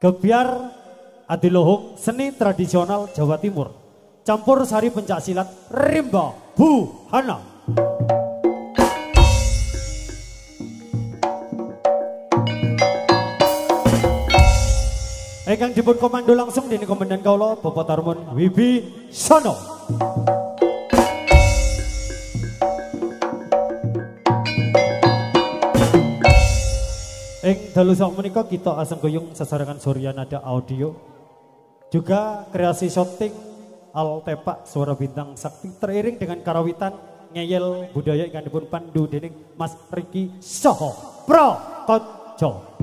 Gebyar Adiluhung seni tradisional Jawa Timur. Campur sari pencak silat Rimba Buana. Ingkang dipun komando langsung dini Komandan Kaula Bapak Tarmun Wibisono. Ing dalu sak menika kita asem guyung sesarengan Surya Nada Audio. Juga kreasi syuting Al Tepak Suara Bintang Sakti teriring dengan karawitan ngeyel budaya ingkang dipun pandu dening Mas Riki Soho Prakoco.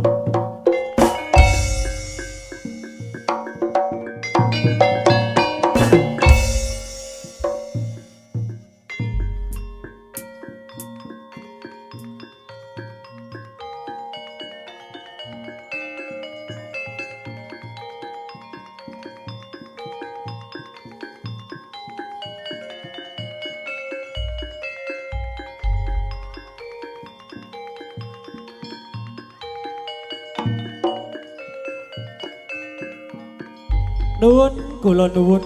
Nuwun kula nuwun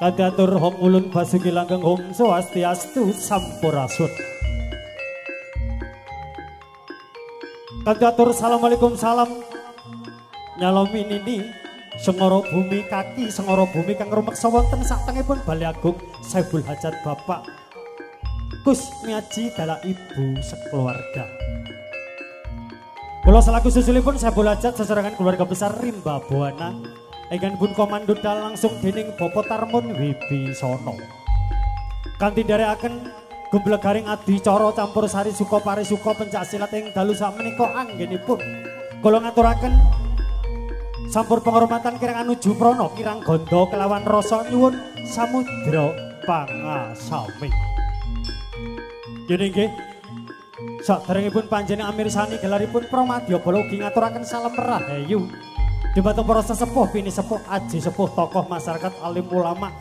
kadhatur hong ulun basuki langgeng hong swastiastu sampurasun. Kadhatur assalamualaikum salam nyalomi nini sengoro bumi kaki sengoro bumi kang rumeksa wonten satengipun Balai Agung Saiful Hajat Bapak Gus Miaji Dala Ibu sekeluarga. Kula selaku susulipun Saiful Hajat seserangan keluarga besar Rimba Buana. Ingkang pun komando dal langsung dening Bapak Tarmun Wibisono. Kanthi nderekaken gemblegaring adicara campur sari suka parisuka pencak silat ing dalu sakmenika anggenipun kula ngaturaken sampur penghormatan kirang anuju prana kirang ganda kelawan rasa nyuwun samudra pangasami. Dene nggih saderengipun panjenengan mirsani gelaripun Pramadya Bala ugi ngaturaken salam rahayu. Dibatong para sesepuh, bini sepuh, aji sepuh, tokoh masyarakat, alim ulama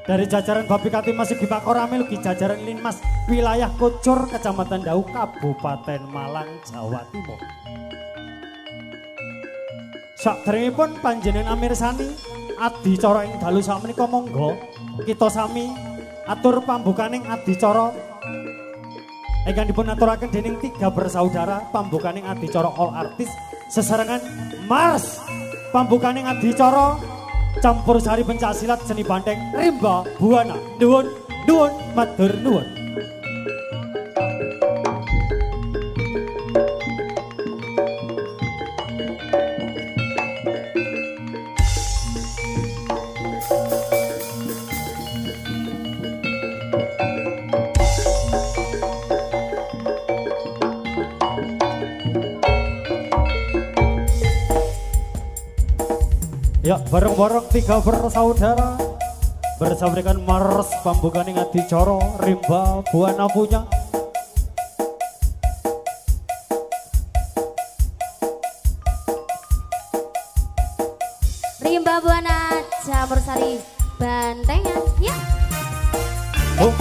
dari jajaran Babi Kati Mas Sigi Pakorame ugi jajaran Linmas wilayah Kucur Kecamatan Dau Kabupaten Malang Jawa Timur. Saderengipun panjenengan mirsani adicara ing dalu sakmenika monggo kita sami atur pambukaning adicara ingkang dipun aturaken dening tiga bersaudara pambukaning adicara all artis sesarengan Mars pambukaning adicara campur sari pencak silat seni banteng Rimba Buana. Nuwun nuwun matur nuwun. Ya, bareng-bareng tiga bersaudara bersama dengan Mars pambukaning adicara Rimba Buana punya. Rimba Buana campur sari bantengan ya. Oh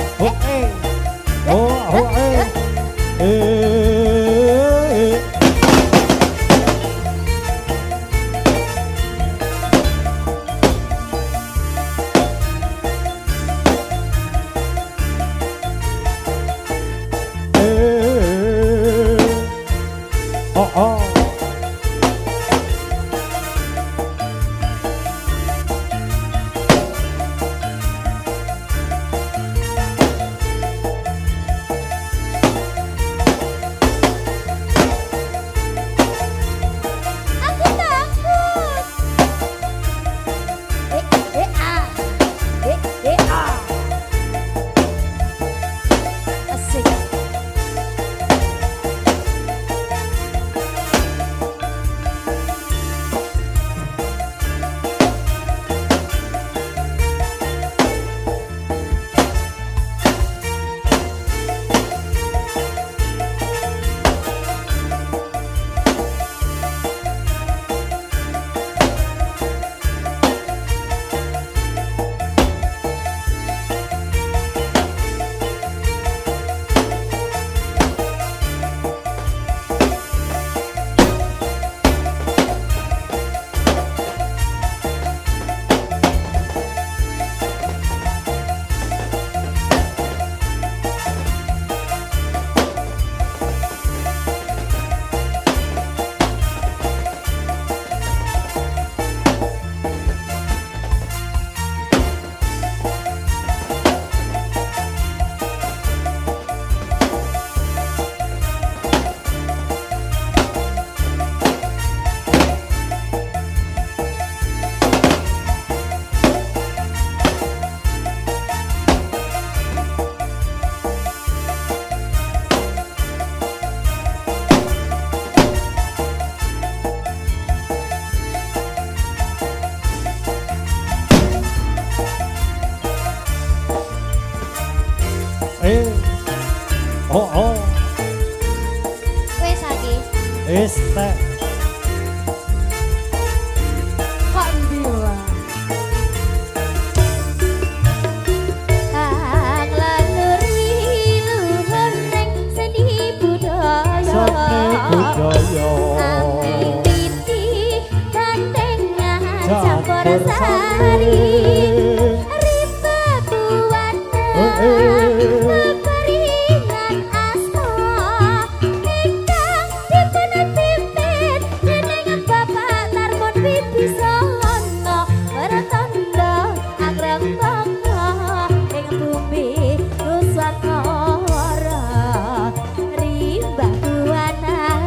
Sari Rimba Buwana Keperingan asma Ingkang dipun pimpin Dening Bapak Tarmon Wibisono Pertanda agreng bangga Ing bumi Nusantara Rimba Buwana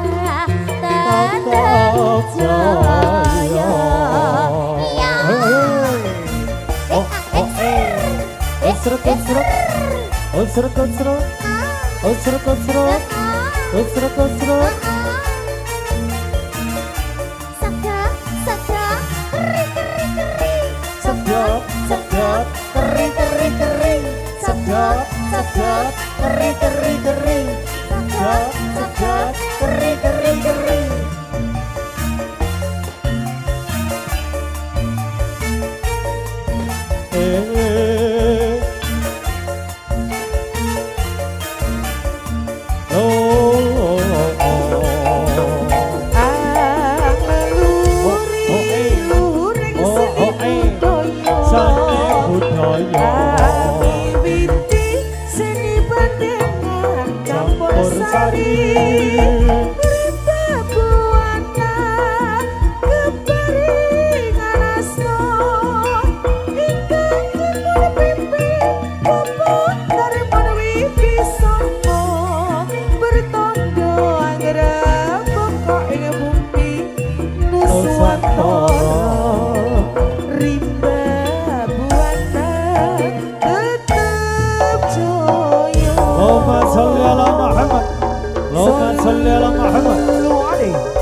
Tetep jaya Osruk osruk osruk osruk osruk osruk osruk osruk sedap sedap kering kering kering sedap sedap kering kering kering sedap sedap kering kering kering sedap sedap kering kering kering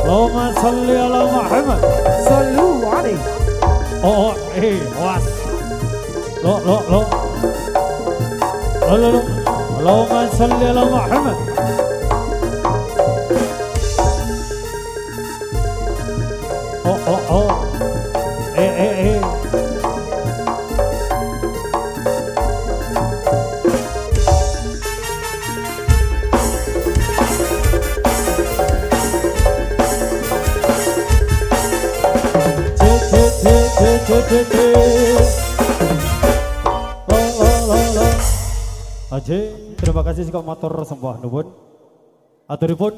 Allahumma salli ala Muhammad. Sallu alaihi. Oh, was. Lo. Allahumma salli ala Muhammad. Oh. Aje, terima kasih sikap matur sembah nuwun. Aturipun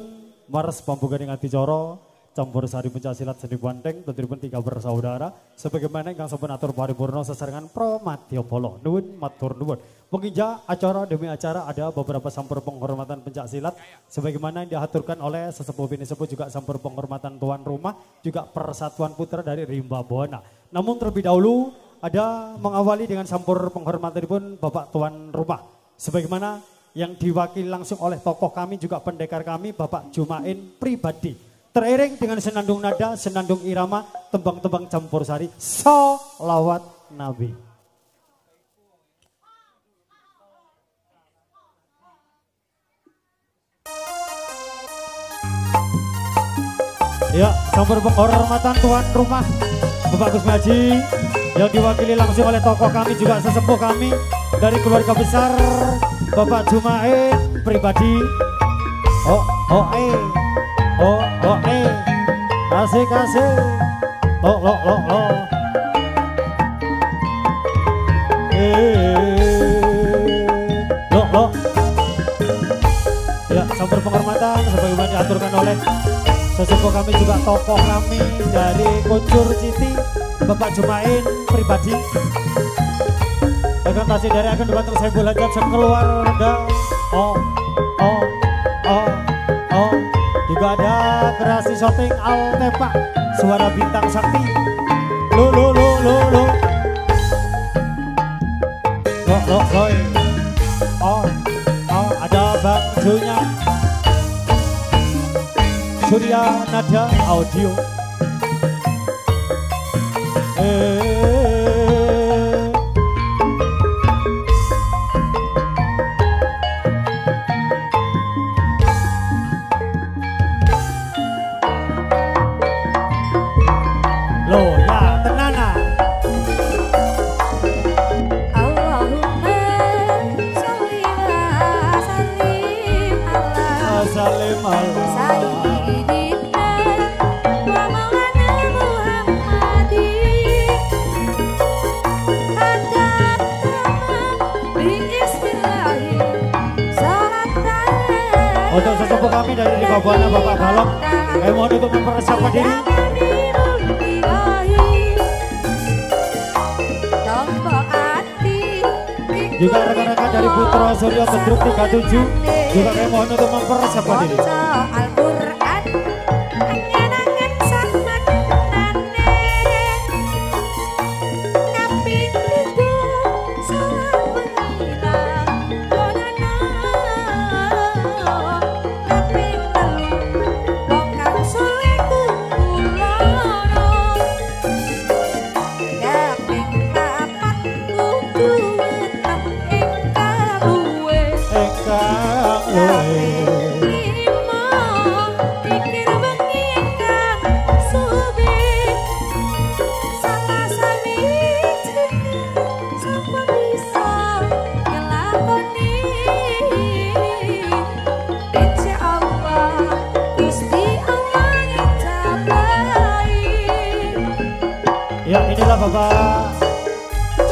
mares pambuganing adicara campur sari pencaksilat seni banteng tenturipun tiga bersaudara sebagaimana ingkang sampun atur paripurna sesarengan Pramadhyabala. Nuwun matur nuwun. Penginja acara demi acara ada beberapa sampur penghormatan pencaksilat sebagaimana yang diaturkan oleh sesepuh bini sepuh juga sampur penghormatan tuan rumah juga persatuan putra dari Rimba Buwana. Namun terlebih dahulu ada mengawali dengan sampur penghormatan pun Bapak tuan rumah. Sebagaimana yang diwakili langsung oleh tokoh kami juga pendekar kami Bapak Jumain pribadi. Teriring dengan senandung nada, senandung irama, tembang-tembang campur sari, sholawat Nabi. Ya, campur penghormatan tuan rumah Bapak Gus Haji yang diwakili langsung oleh tokoh kami juga sesepuh kami dari keluarga besar Bapak Jumain pribadi. Kasih. Lo. Lo. Ya, sampur penghormatan sebagaimana diaturkan oleh sesepuh kami juga tokoh kami dari Kuncur Citi Bapak Jumain pribadi. Dengan tasik dari akan dibantu saya belajar sekeluarga. Juga ada kreasi shooting Altepa suara bintang sakti. Lo. Ada Bang Junya Surya Nada Audio. dari Rimba Buana Bapak Balong. Kami mohon untuk mempersiapkan diri. Juga rekan-rekan dari Putra Suryo Bedruk 37 juga kami mohon untuk mempersiapkan diri. Ya, inilah Bapak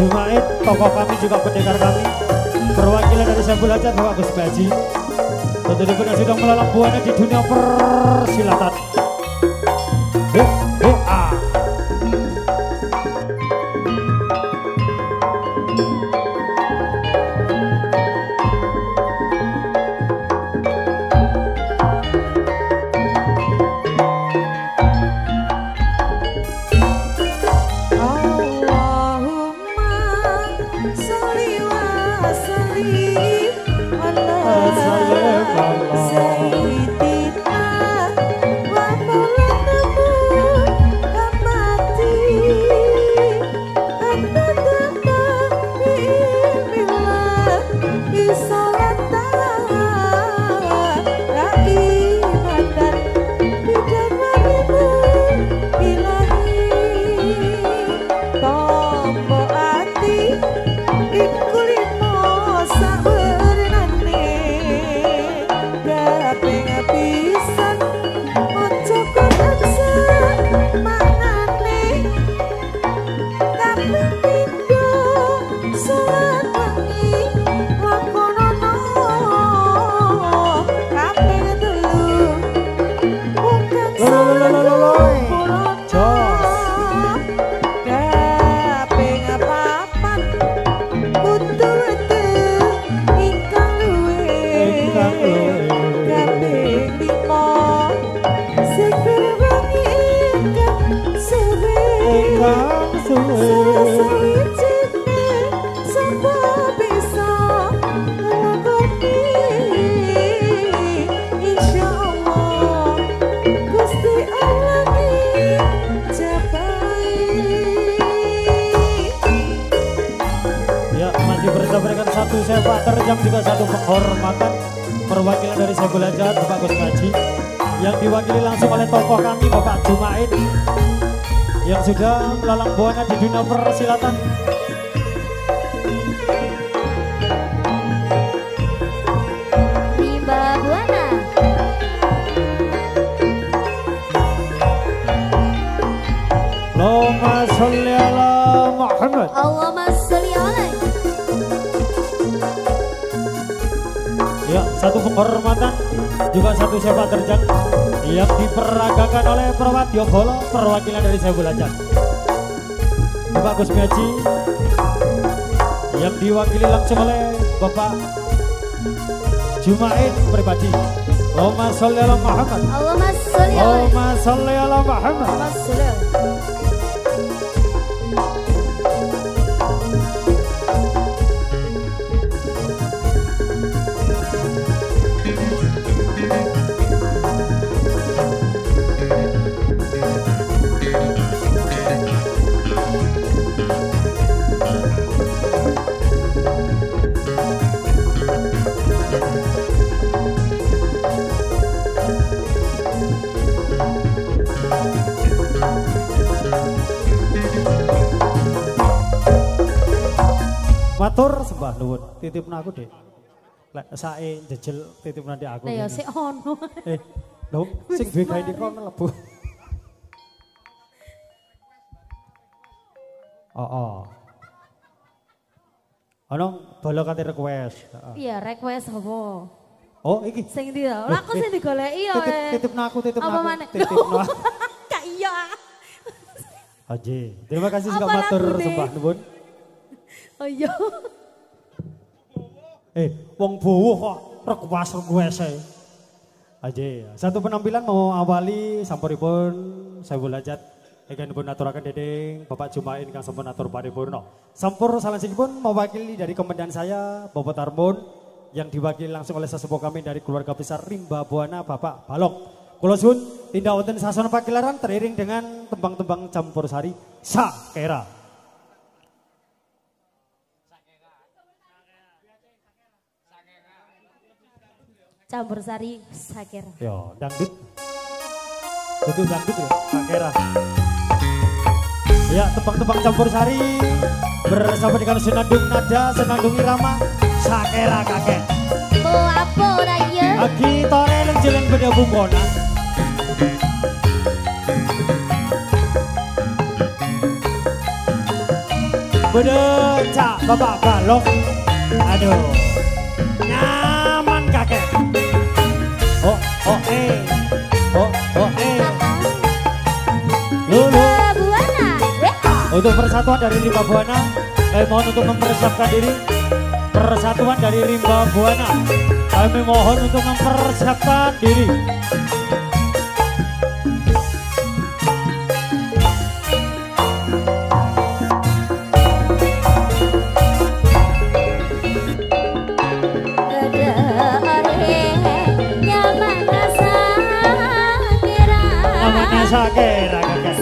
Jumaid, tokoh kami juga pendekar kami, perwakilan dari Saiful Hajat Bapak Gus Baji. Tentu yang sudah melalang buana di dunia persilatan. Berikan satu sepak terjang juga satu penghormatan perwakilan dari Saiful Hajat Bapak Gus Baji yang diwakili langsung oleh tokoh kami Bapak Jumaid yang sudah melalang buana di dunia persilatan. Rimba Buana. Allahumma sholli ala Muhammad. Allahumma sholli alaihi. Ya, satu penghormatan juga satu sepak terjang yang diperagakan oleh Perwadyo Bolo perwakilan dari Saiful Hajat Bapak Gus Baji yang diwakili langsung oleh Bapak Jumaid pribadi. Allahumma sholli ala Muhammad. Allahumma sholli alaihi. Allahumma sholli ala Muhammad. Allahumma sholli alaihi. Matur sembah nuwun, titipna aku deh. Lek sae jejel titipna di aku. Lah ya sik ono. Lho, sing duwe gawe kok mlebu. Ono bolo kate request. Iya, request apa? Oh, iki. Sing ndi to? Lah aku sing digoleki ya. Titipno aku, titipno Apa aku. maneh? Titipno. Kak iya. Aji, terima kasih suka Apa matur lagune? sembah nuwun. Oh iya. Wong buwuh kok request ae. Aji, satu penampilan mau awali sampuripun saya Lajat. Ingkang pun aturaken dinding Bapak Jumain kang sampun atur paripurna. Sampur salajengipun mewakili dari komandan saya Bapak Tarmun yang diwakili langsung oleh sesepuh kami dari keluarga besar Rimba Buana Bapak Balong. Kula suwun tindak wonten sasana pagelaran teriring dengan tembang-tembang campur sari Sakera. Campur sari Sakera. Yo, dangdut. Itu dangdut ya, Sakera. Ya, tembang-tembang campur sari bersama dengan senandung nada, senandung irama Sakera kakek. Apa ora iya? Agi tore nang jeleng beda bungkona. Beda cak Bapak Balong. Aduh. Nyaman kakek. Oh, Lulu. Buana. Untuk persatuan dari Rimba Buana, mohon untuk mempersiapkan diri. Persatuan dari Rimba Buana, kami mohon untuk mempersiapkan diri. Namanya Sakera kakek.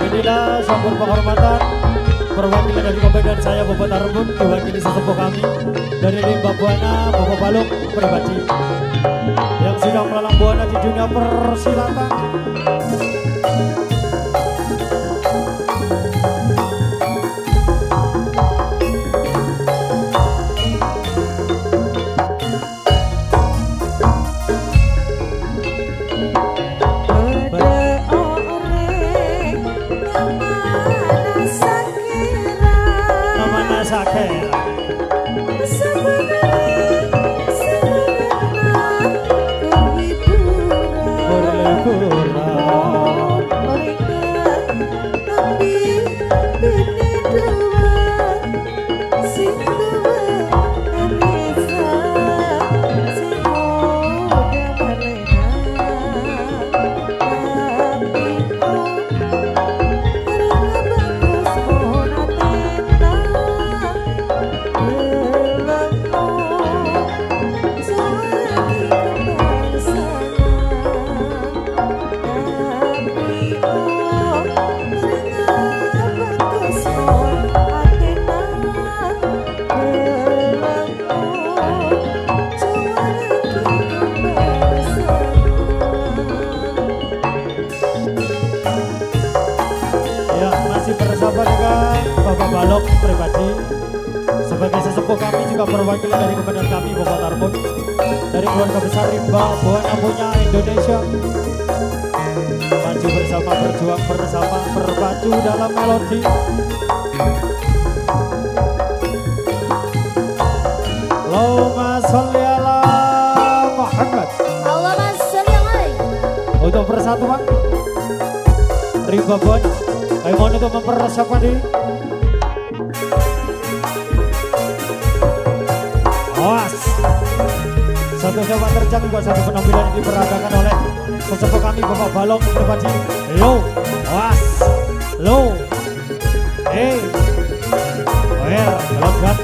Inilah sampur penghormatan perwakilan dari komandan saya Bapak Tarmun diwakili sesepuh kami dari Rimba Buana Bapak Balong pribadi yang sudah melalang buana di dunia persilatan. Sakera berlibur juga perwakilan dari komandan kami Bapak Tarmon, dari keluarga besar Rimba Buana punya Indonesia. Maju bersama, berjuang bersama, berpacu dalam melodi. Allahumma sholli ala Muhammad. Allahumma sholli alaihi. Untuk persatuan Rimba Buana, kami mohon untuk mempersiapkan diri. Awas, satu sewa terjang juga satu penampilan yang diperagakan oleh sesepuh kami Bapak Balong Terpaji. Lo, awas, lo, logat.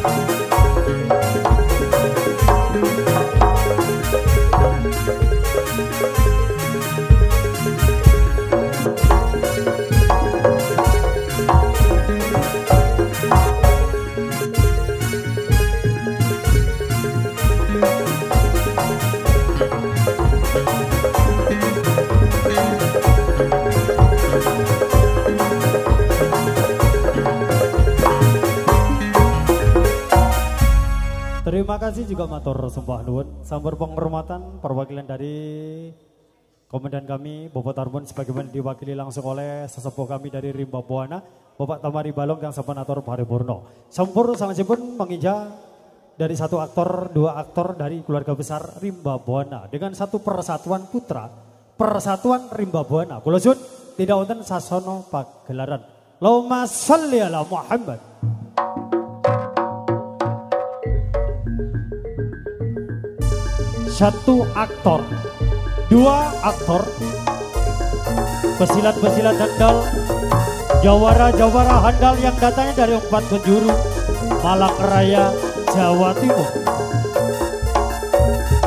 Terima kasih juga matur sembah nuwun sambar penghormatan perwakilan dari komandan kami Bapak Tarmon sebagaimana diwakili langsung oleh sesepuh kami dari Rimba Buana Bapak Tamari Balong yang sampun atur paripurna. Sampur sangansipun menginjak dari satu aktor, dua aktor dari keluarga besar Rimba Buana dengan satu persatuan putra, persatuan Rimba Buana. Kula suwun tidak wonten sasono pagelaran. Allahumma sholli ala Muhammad. Satu aktor, dua aktor, pesilat-pesilat handal, jawara-jawara handal yang datangnya dari 4 penjuru Malang Raya, Jawa Timur.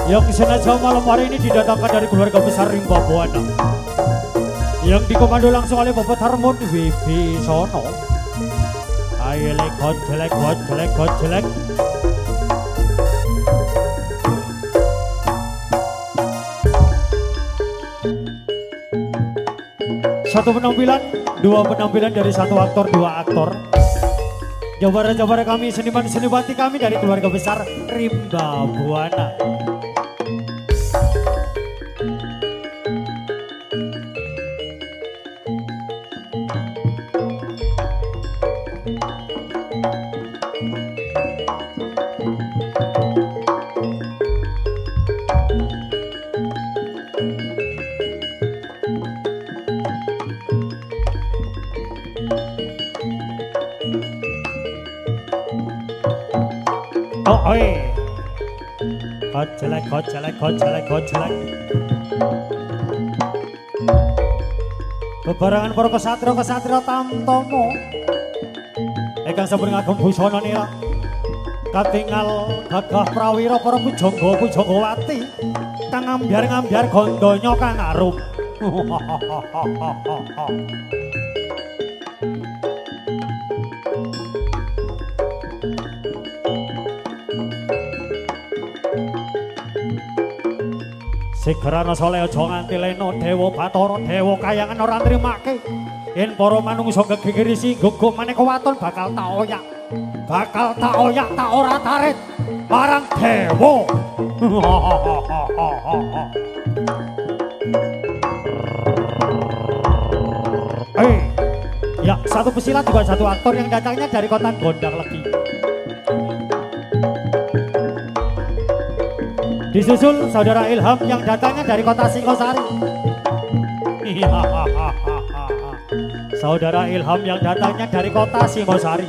Yang sengaja malam hari ini didatangkan dari keluarga besar Rimba Buana, yang dikomando langsung oleh Bapak Tarmon Wibisono. Ayo lekot jelek. Satu penampilan, dua penampilan dari satu aktor, dua aktor. Jawara-jawara kami, seniman-senimati kami dari keluarga besar Rimba Buana. Oh, oi. Kocelek. Bebarengan para kesatria tamtomo. Ingkang sampun ngagem busana nira. Katingal gagah prawira para pujangga-pujanggawati. Kang ngambyar-ngambyar gandanya kang arum. Sigrana soleh aja nganti leno dewa Bathara dewa kayangan ora nrimake yen para manungsa gegegeri singguh maneka waton bakal tak oyak tak ora tarit marang dewa. Ya, satu pesilat juga satu aktor yang datangnya dari kota Gondang Legi. Disusul saudara Ilham yang datangnya dari kota Singosari. Saudara Ilham yang datangnya dari kota Singosari.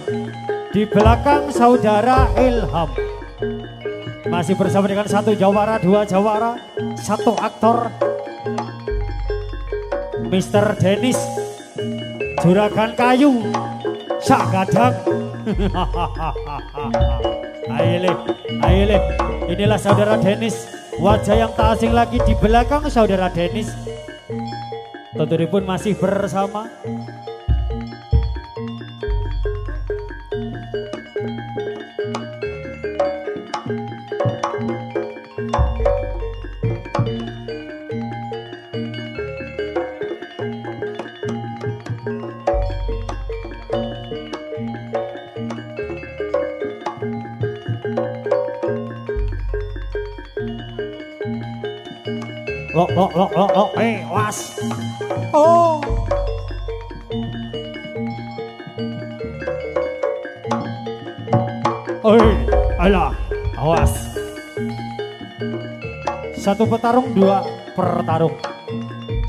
Di belakang saudara Ilham masih bersama dengan satu jawara, dua jawara, satu aktor, Mr. Dennis Juragan Kayu sak gadang. Ayo, inilah saudara Dennis, wajah yang tak asing lagi di belakang saudara Dennis. Tenturipun masih bersama. Was. Oh. Oi, alah, awas. Satu petarung, dua pertarung.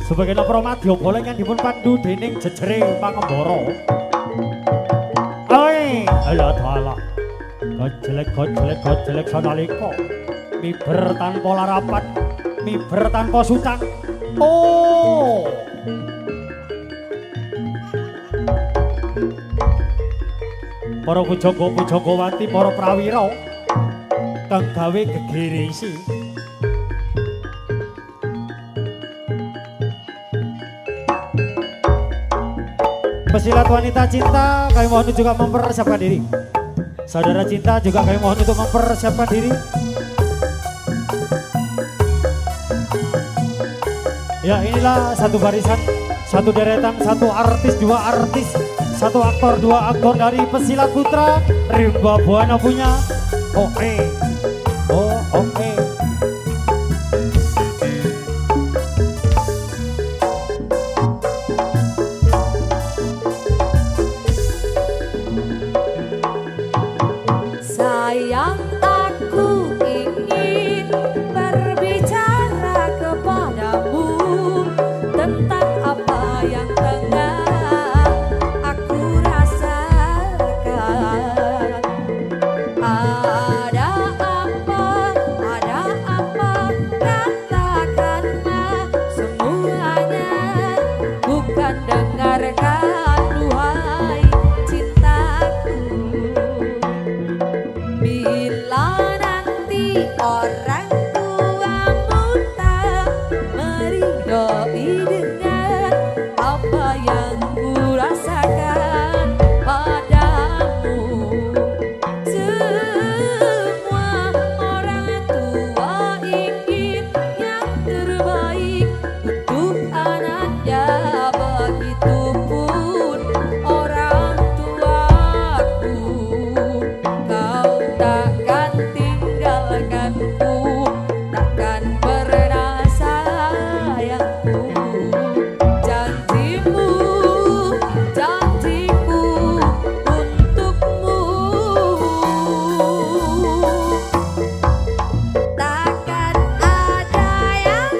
Sebagai Promadya boleh yang dipun pandu dening jejere Pangembara. Oi, alah dalah. Gojelek sanalika. Miber tanpa larapan, miber tanpa sucan. Oh. Para pujaga-pujagawati, para prawira kang gawe gegirisi. Pesilat wanita cinta, kami mohon juga mempersiapkan diri. Saudara cinta juga kami mohon untuk mempersiapkan diri. Ya, inilah satu barisan, satu deretan, satu artis, dua artis, satu aktor, dua aktor dari Pesilat Putra Rimba Buana punya oke. Sayang, aku ingin berbicara kepadamu tentang apa yang tengah aku rasakan. Ada apa, katakanlah semuanya, bukan dengarkan duhai cintaku. Bila nanti orang tuamu tak meridhoi dengan apa yang kurasakan padamu, semua orang tua ingin yang terbaik untuk anaknya, begitupun orang tuaku. Kau takkan tinggalkanku, takkan pernah sayangku. Janjimu untukmu, takkan ada yang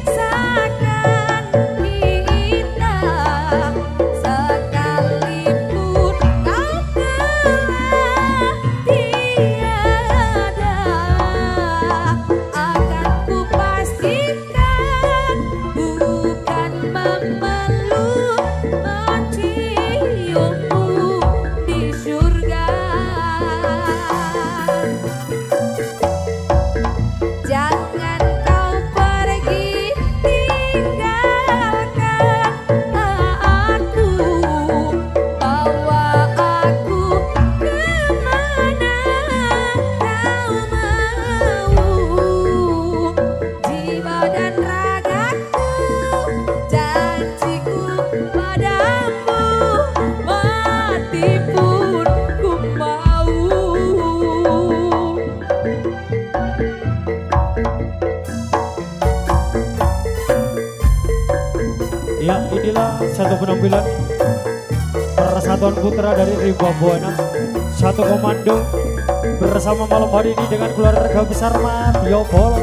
pisahkan kita, sekalipun kau telah tiada. Akan kupastikan bukan memeluk, menciummu di surga. Jangan kau pergi tinggalkan aku, bawa aku kemana kau mau. Jiwa dan ragaku, janjiku padamu, mati pun ku mau. Ya, inilah satu penampilan Persatuan Putra dari Rimba Buana, satu komando bersama malam hari ini dengan keluarga besar Madya Bolo.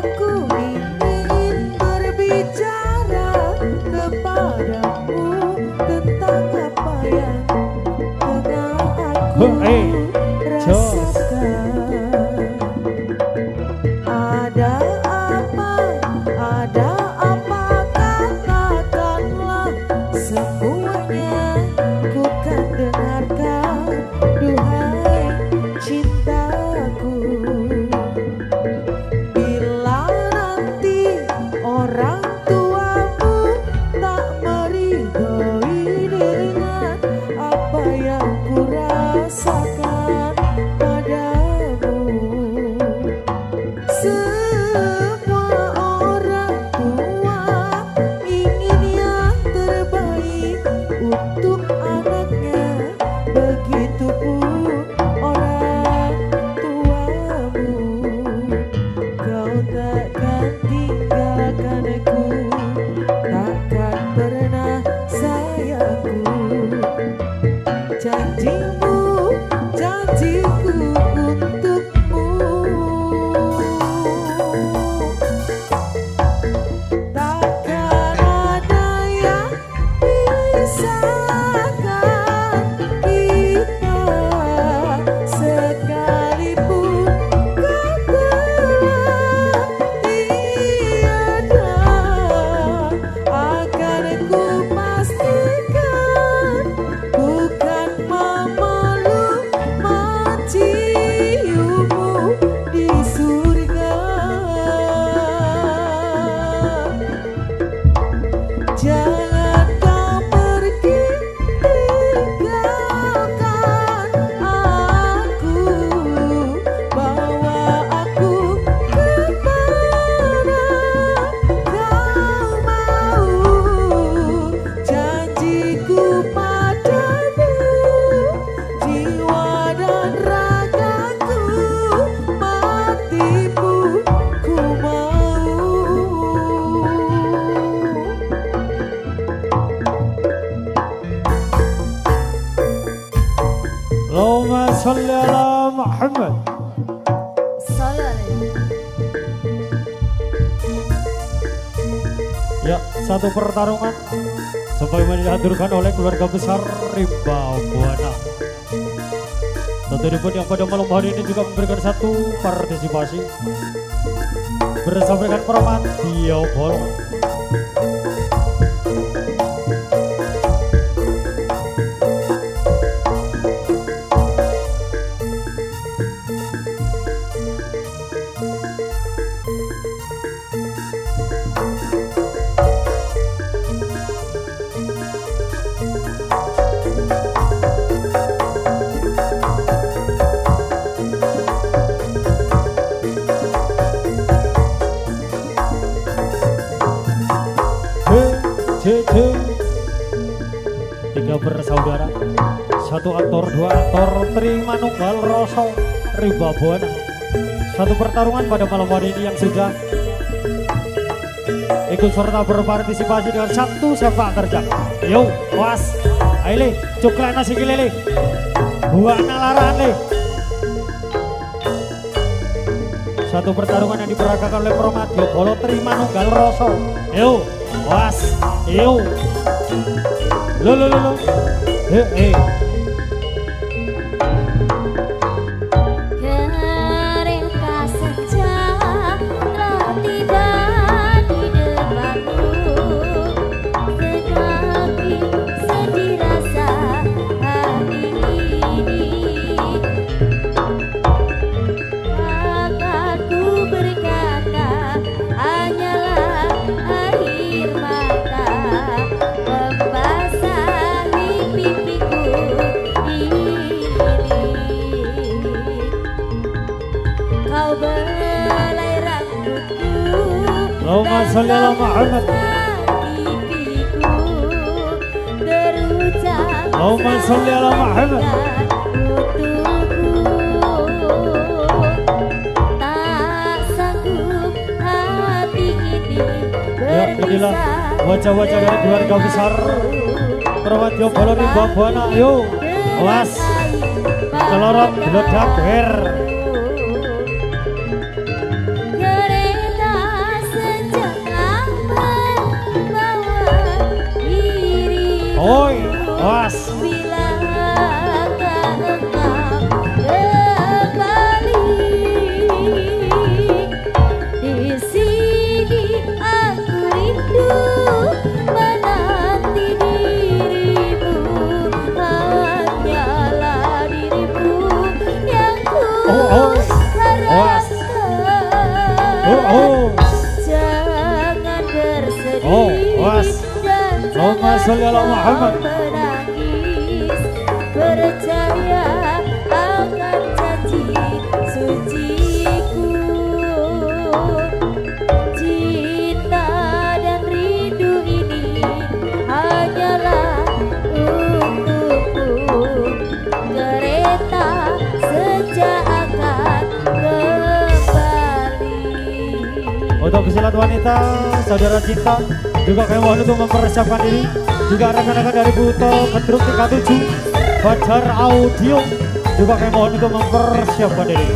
Aku ingin berbicara kepadamu tentang apa yang tengah aku rasakan. Ada apa, katakanlah semuanya, ku kan dengarkan duhai cintaku. Bila nanti orang tuamu tak meridhoi dengan apa yang kurasakan padamu, semua Ya, satu pertarungan sebagaimana diaturkan oleh keluarga besar Rimba Buana. Tentu yang pada malam hari ini juga memberikan satu partisipasi bersama dengan Promat Diobol. Tiga bersaudara, satu aktor, dua aktor, terima nunggal rosok Rimba Buana. Satu pertarungan pada malam hari ini yang sudah ikut serta berpartisipasi dengan satu sepak terjang. Yo, was, aile, cuklah nasi gilele, buana laran le. Satu pertarungan yang diperagakan oleh Promat Diobol, terima nunggal rosok. Yo, was, yo. Lo, Kereta senja telah tiba di depanku, tetapi sedih rasa hati ini. Kakakku berkata hanyalah air mata membasahi pipiku ini. Kau belai rambutku Allahumma sholli ala Muhammad. pipiku terucap Allahumma sholli ala Muhammad. tak sanggup hati ini Ya, inilah wajah-wajah dari keluarga besar Promat Diobol Rimba Buana. Yo, was, celorot geledak ber. Kereta senja membawa dirimu. Oi, was. Bilakah engkau kembali? Di sini aku rindu menanti dirimu. Hanyalah dirimu yang ku harapkan. Jangan bersedih was. dan Allahumma sholli ala Muhammad. menangis. Percaya akan janji suciku. Cinta dan rindu ini hanyalah untukku. Kereta senja akan kembali. Untuk pesilat wanita, saudara cinta, juga kami mohon untuk mempersiapkan diri. Juga rekan-rekan dari Buto Kedruk 37, Fajar Audio, juga kami mohon untuk mempersiapkan diri.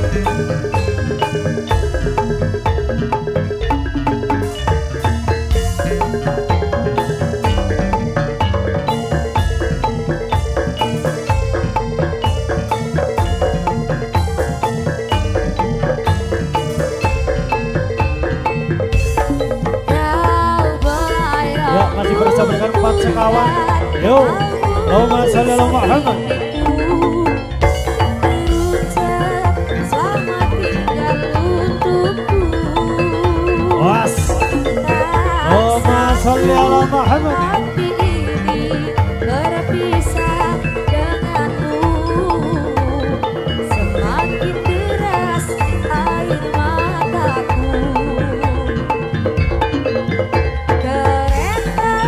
Ya, masih bersama dengan 4 sekawan. Yo, Allahumma sholli ala Muhammad. Selamat tinggal untukku. Was, Allahumma sholli ala Muhammad. Hati ini berpisah denganmu. Semakin deras air mataku. Kereta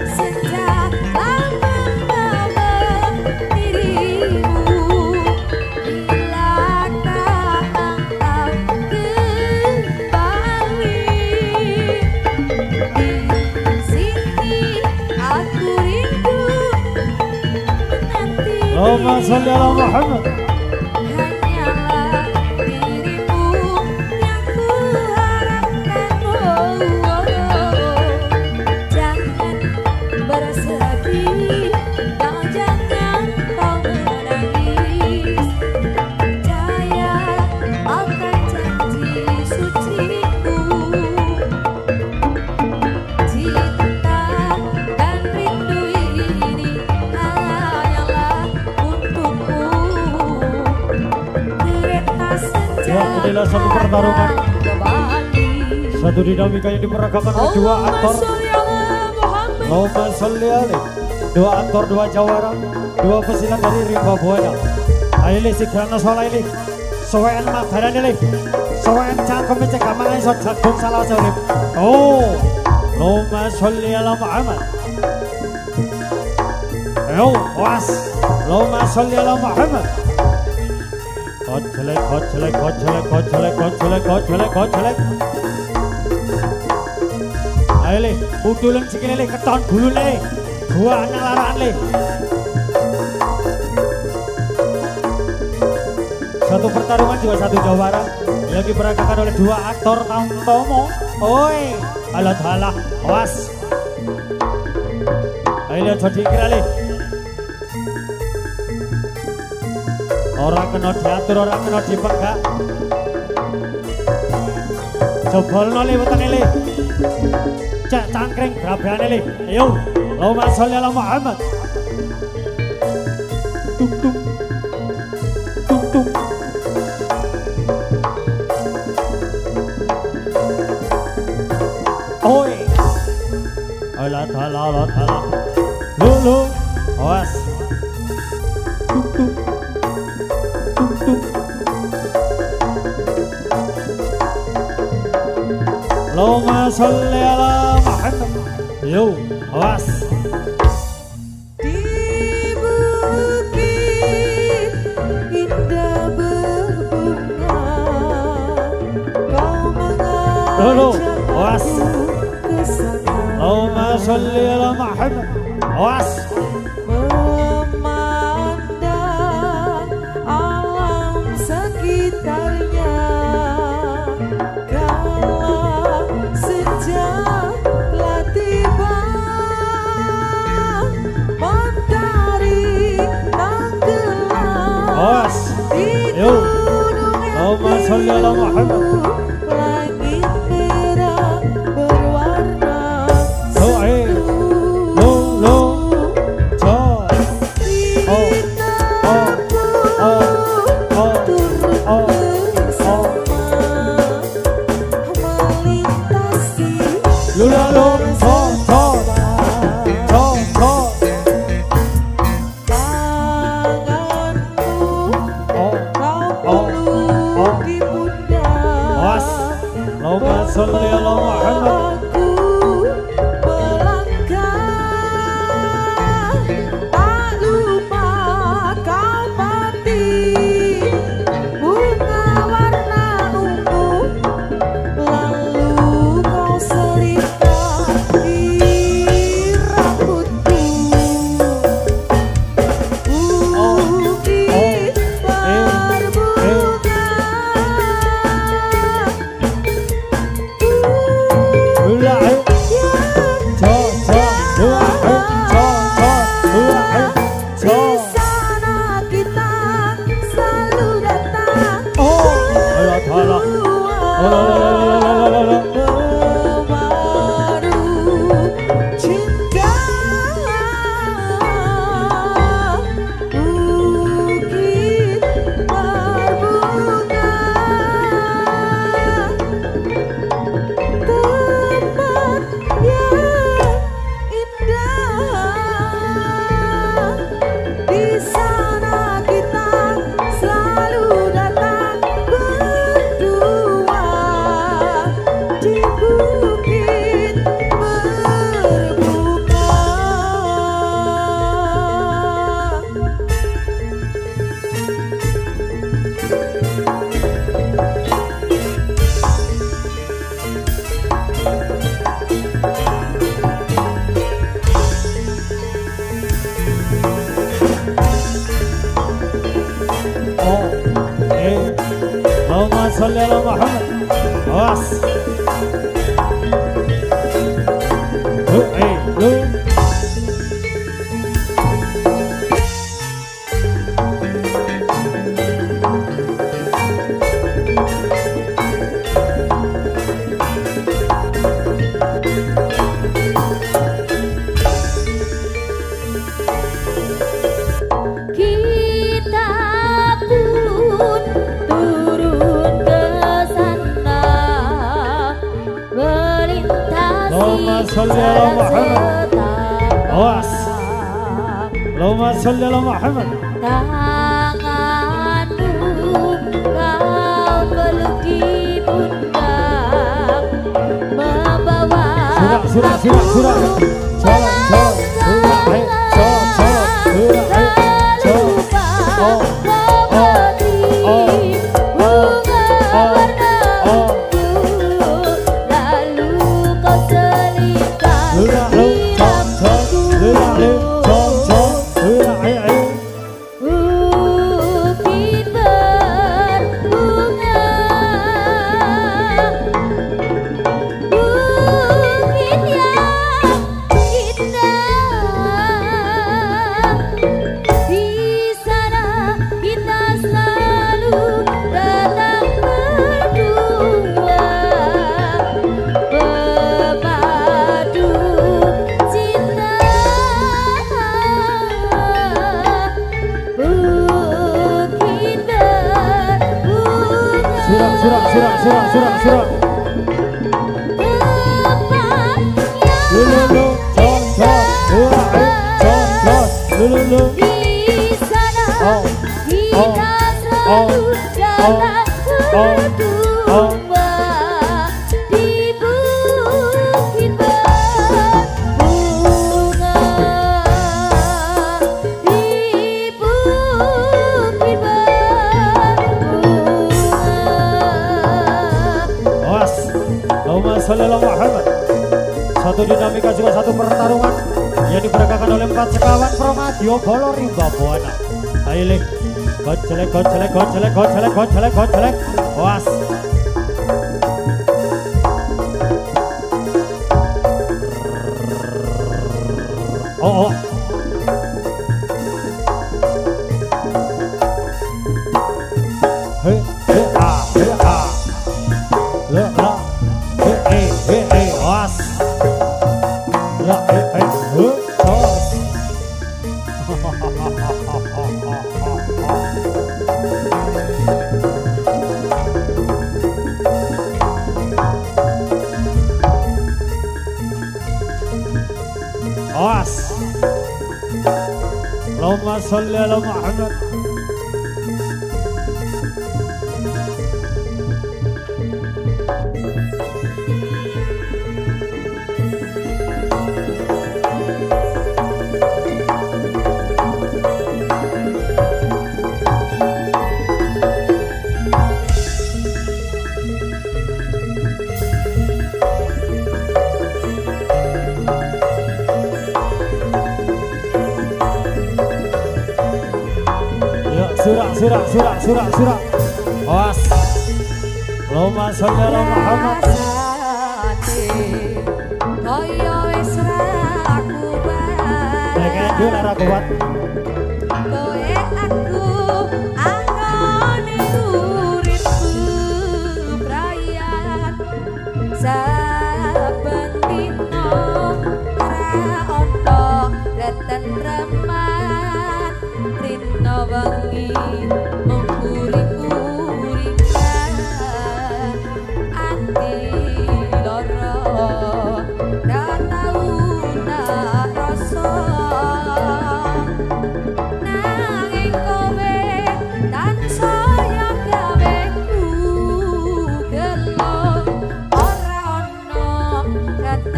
senja telah membawa dirimu. Bilakah engkau kembali? Di sini aku rindu menanti Allahumma sholli ala Muhammad. hanyalah dirimu yang ku harapkan. Ya, inilah satu pertarungan, satu dinamika yang diperagakan oleh dua aktor. Allahumma sholli alaihi. Dua aktor, dua jawara, dua pesilat dari Rimba Buana. Ayo li si Grano Sola ini, sowean makanan ini, sowean cangkem cek gamangan so jagung salah sorip. Oh, Allahumma sholli ala Muhammad. Ayo, was, Allahumma sholli ala Muhammad. Kocelek, kocelek, kocelek, kocelek, kocelek, kocelek, kocelek. Ayo li, udulan sikile li, keton bulu li, gua anak laraan li. Satu pertarungan juga satu jawara yang diperagakan oleh dua aktor kaum Tomo. Oi, alat halah, was. Ayo lihat jadi kira li. Orang kena diatur, orang kena dipegang. Jebol noli weteng li. Cek cangkring grabeane li. Ayo, Allahumma sholli ala Muhammad. Tung tung. Tung tung. Oi. Alat halah, alat halah. Lulu. Awas. Tung tung. Allahumma sholli ala Muhammad. Yo, awas. Di bukit indah berbunga, kau mengajak awas. aku ke sana. Allahumma sholli ala Muhammad. Awas. Memandang alam sekitarnya, kala sejak telah tiba, mentari tenggelam Awas. di Yo. gunung yang Allahumma sholli ala Muhammad. langit merah berwarna Oh, eh. Lo, lo. Joy. Oh. Oh. Oh. Oh. Oh. Lula lo. Jo, jo. Jo, jo. Oh. Oh. Oh. Awas. Allahumma sholli ala Muhammad. Allahumma sholli ala Muhammad. Awas. Kita pun turun Allahumma sholli ala Muhammad. Awas. Allahumma sholli ala Muhammad. Tanganmu kau peluk di pundak, membawa Surah. Surah. Di sana kita selalu datang berdua di bukit berbunga, di bukit berbunga. Awas. Allahumma sholli ala Muhammad. Satu dinamika juga satu pertarungan yang diberagakan oleh 4 sekawan Promadio Bolo Rimba Buana. Ayo gocelek. Awas. Oh. Hey, ah. Awas. Awas. Allahumma sholli ala Muhammad. Surah. Awas. Allahumma sholli ala Muhammad. Kaya wis ra kuat. Pengen lara kuat. Kowe aku angone uripku brayat. Saben dina ora ono retentreman rino wengi.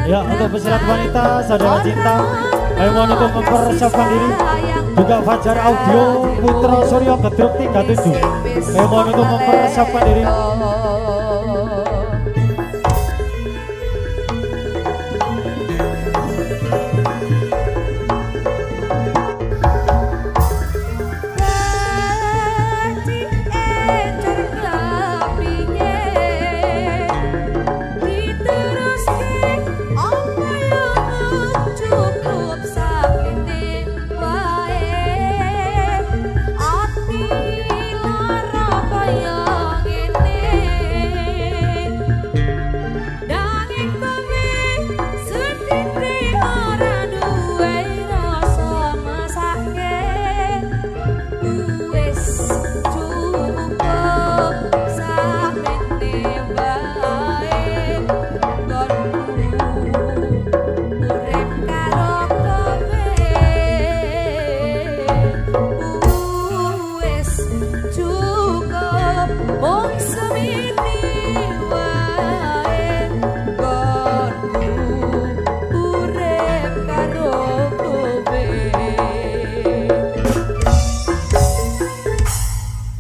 Ya, untuk peserta wanita, saudara cinta, saya mohon untuk mempersiapkan diri. Juga Fajar Audio Putra Suryo Gedruk 37. Saya mohon untuk mempersiapkan diri. Ati lara kaya ngene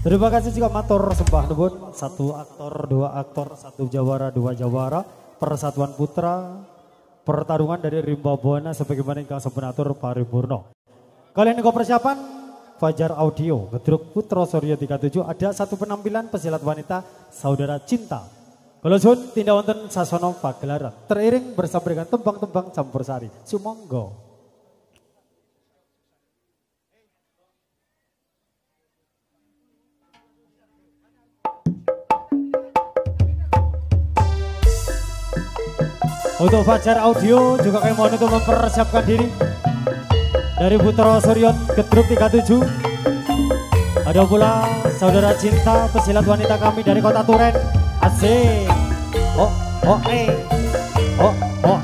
Terima kasih juga matur sembah nuwun. 1 aktor, 2 aktor, 1 jawara, 2 jawara. Persatuan Putra. Pertarungan dari Rimba Buana sebagaimana ingkang sampun atur paripurna. Kalian ingkang persiapan Fajar Audio Gedruk Putra Surya 37 ada satu penampilan pesilat wanita Saudara Cinta. Kalau sun tindak wonten sasono pagelaran teriring bersama dengan tembang-tembang campursari. Sumangga. Untuk Fajar Audio juga kami mohon untuk mempersiapkan diri dari Putra Surya Gedruk 37. Ada pula Saudara Cinta pesilat wanita kami dari Kota Turen. Asik. Oh oh oh oh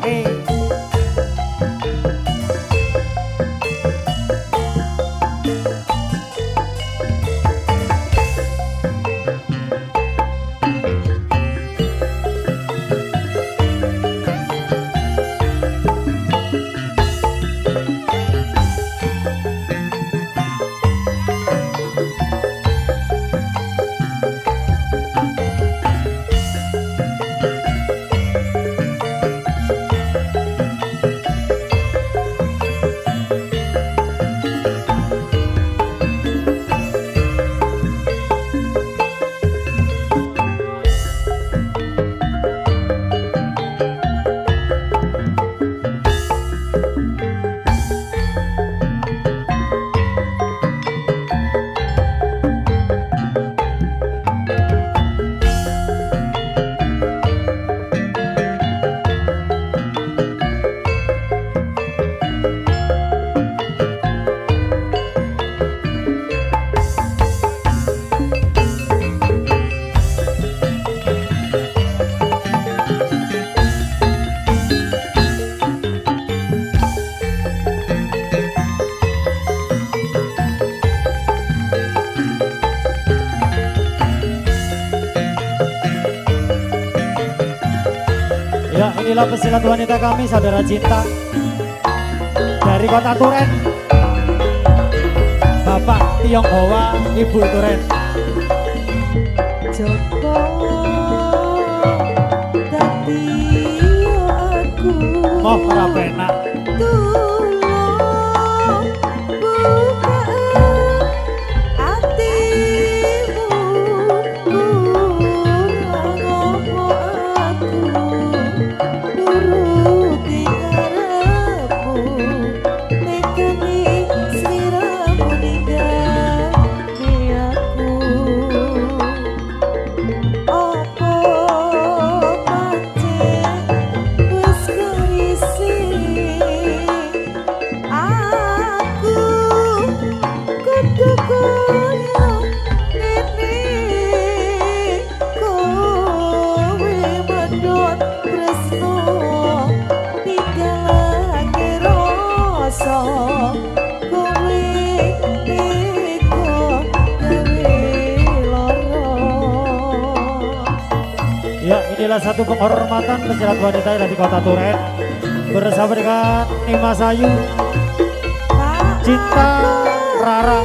Ya, inilah pesilat wanita kami, Saudara Cinta dari Kota Turen. Bapak Tionghoa, Ibu Turen. Joko dadi aku Moh ora penak. tulung buka hatimu kurang aku nuruti karepmu nekani sliramu ninggani aku opo pancen wis keisi aku kudu koyo ngene kowe medhot tresno tinggalake rasa kowe teko gawe lara. Ya, inilah satu penghormatan pesilat wanita dari Kota Turen bersama dengan Nimas Ayu, Cinta, Rara,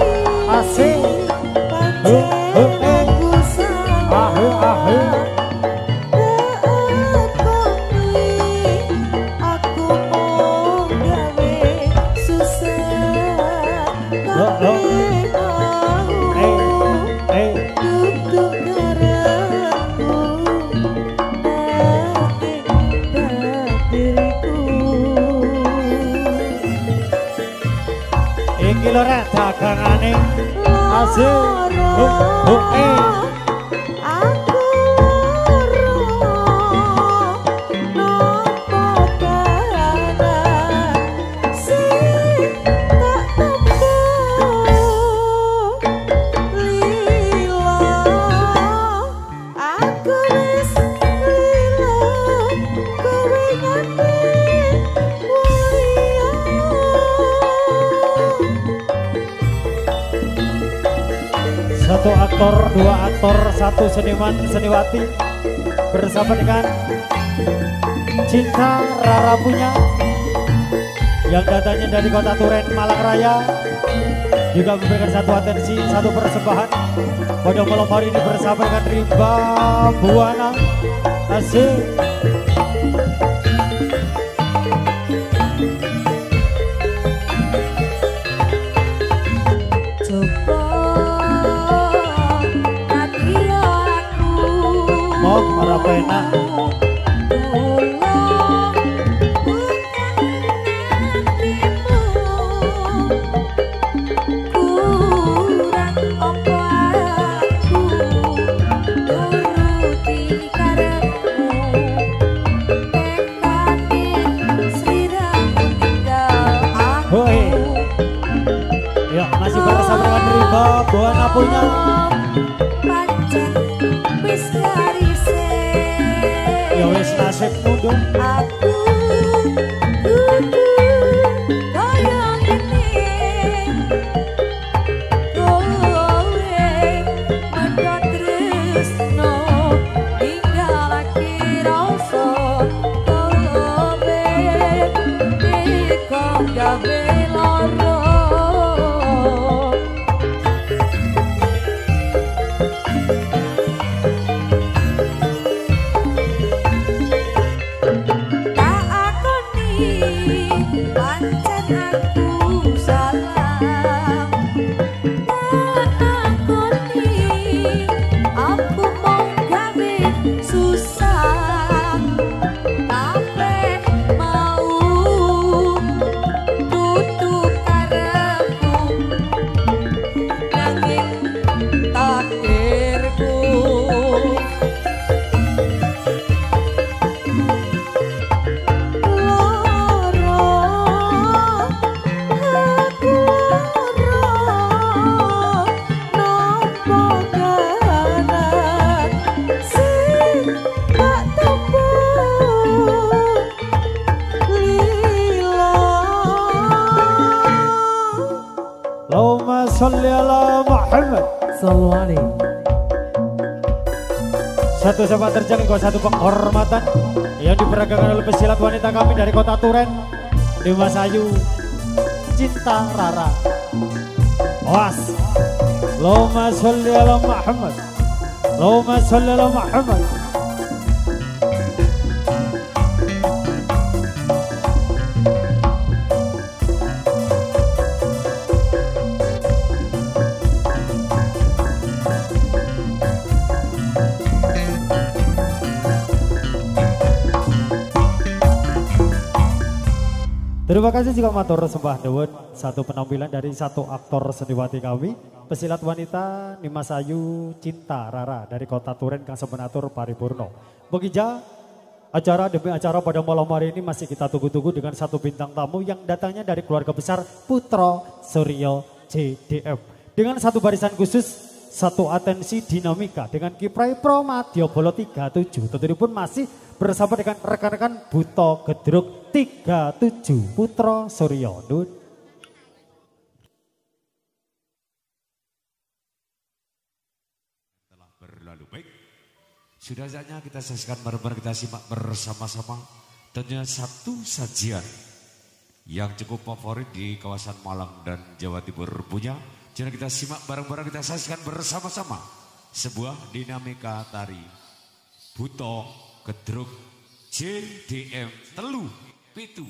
Asik. Ahe, ahe. Aku mau gawe susah kabeh mau duduk karepku diriku. Iki lho rek dagangane Asik. Aku nopo kahanan sing tak tempo lila. Aku wis lila kowe nganti mulia. Satu aktor, dua aktor, satu seniman, seniwati bersama dengan Cinta Rara punya yang datangnya dari Kota Turen, Malang Raya. juga memberikan satu atensi, satu persembahan pada malam hari ini bersama dengan Rimba Buana. Asik. Oh, para penak. Masih bersama dengan Rimba Buana punya ya wis nasibmu dong. Aku kudu kaya ngene kowe medhot tresno ninggalake rasa kowe kok gawe lara. Sholli ala Muhammad. Sallu alaihi. Satu sahabat terjalin kau satu penghormatan yang diperagakan oleh pesilat wanita kami dari kota Turen, Dimas Ayu Cinta Rara. Awas. Allahumma sholli ala Muhammad. Allahumma sholli ala Muhammad. Terima kasih juga matur sembah nuwun satu penampilan dari satu aktor seniwati kami, pesilat wanita Dimas Ayu Cinta Rara dari kota Turen Kang Semenatur Paripurno. Begija acara demi acara pada malam hari ini masih kita tunggu-tunggu dengan satu bintang tamu yang datangnya dari keluarga besar Putra Suryo JDF. Dengan satu barisan khusus, satu atensi dinamika dengan Kiprai Pro Madya Bolo 37. Tentunya pun masih bersama dengan rekan-rekan Buto Gedruk 37 Putra Suryo. Telah berlalu baik. Sudah saatnya kita saksikan bareng-bareng, kita simak bersama-sama. Tentunya satu sajian yang cukup favorit di kawasan Malang dan Jawa Timur punya. Jadi kita simak bareng-bareng, kita saksikan bersama-sama. Sebuah dinamika tari Buto Gedruk JDM telu pitu.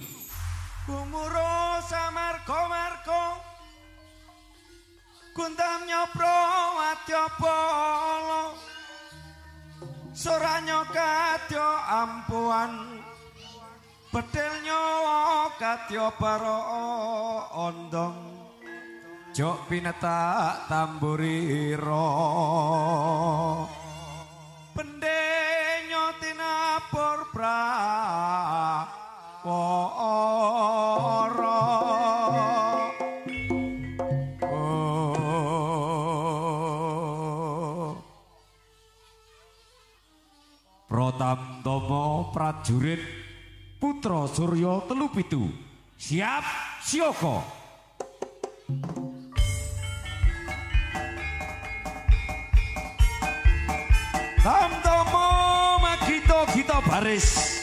Kumuro samarko-marko kuntam nyopro wadya bolo soranyo kadya ampuan bedel nyawa kadya baro ondong jok pinetak tamburiro pendenyo tinapur prawara Pratamtama prajurit Putra Suryo telu pitu siap sioko. Tamtama magito gita baris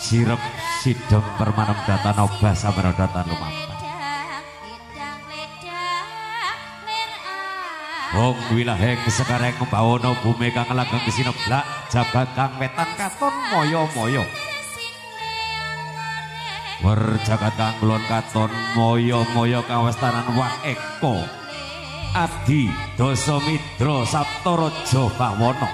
sirep sidem permanem datan obah samara datan lumampah. Wong wilaheng sekareng bawana bumi kang langgeng sineblak jagat kang wetan katon moyo-moyo. Berjagat kang kulon katon moyo-moyo kawastanan Wang Eko. Abdi Dasa Midra Saptaraja Bawana.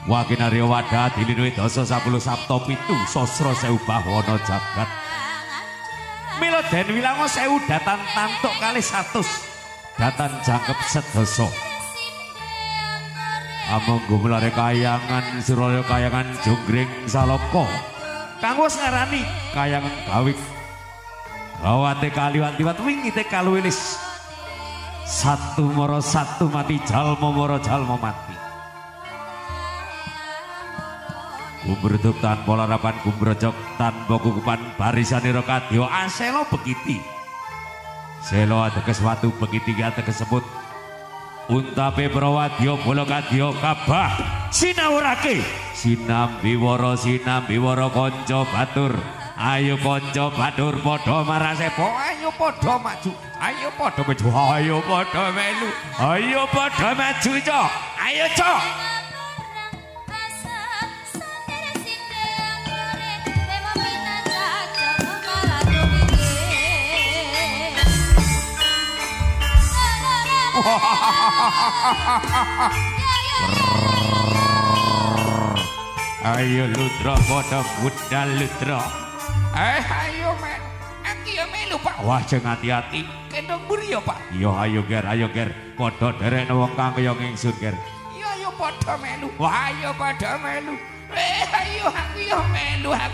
Wakinarya Wadah dilinui Dasa 10 Sapta 7 Sasra 1000 Bawana jagat. Mila den wilango 1000 datan tantuk kalih 100. Datan jangkep sedasa. Amung gumulare kayangan Suraya kayangan Jonggring Salaka. Kanggo ngarani kayangan Gawik. Gawate kaliwantiwat wingite kaluwilis. Satu mara satu mati jalma mara jalma mati. Gumreduk tanpa larapan gumrejok tanpa kukupan barisanira kadya asela bekiti. Selo ateges watu bekiti ateges sebut untape prawadya bola kadya kabah sinawurake sinambi wara kanca batur. Ayo kanca batur padha marasepo, ayo padha maju, ayo padha maju, ayo padha melu, ayo padha maju cok, ayo cok. Ayo Ludra padha budal Ludra. Ayo men, aku ya melu Pak. Wah jeng hati-hati, kendong buri ya Pak. Iya ayo ger, padha derekno wong kang kaya ngingsun ger. Iya ayo padha melu. Wah ayo padha melu. Ayo aku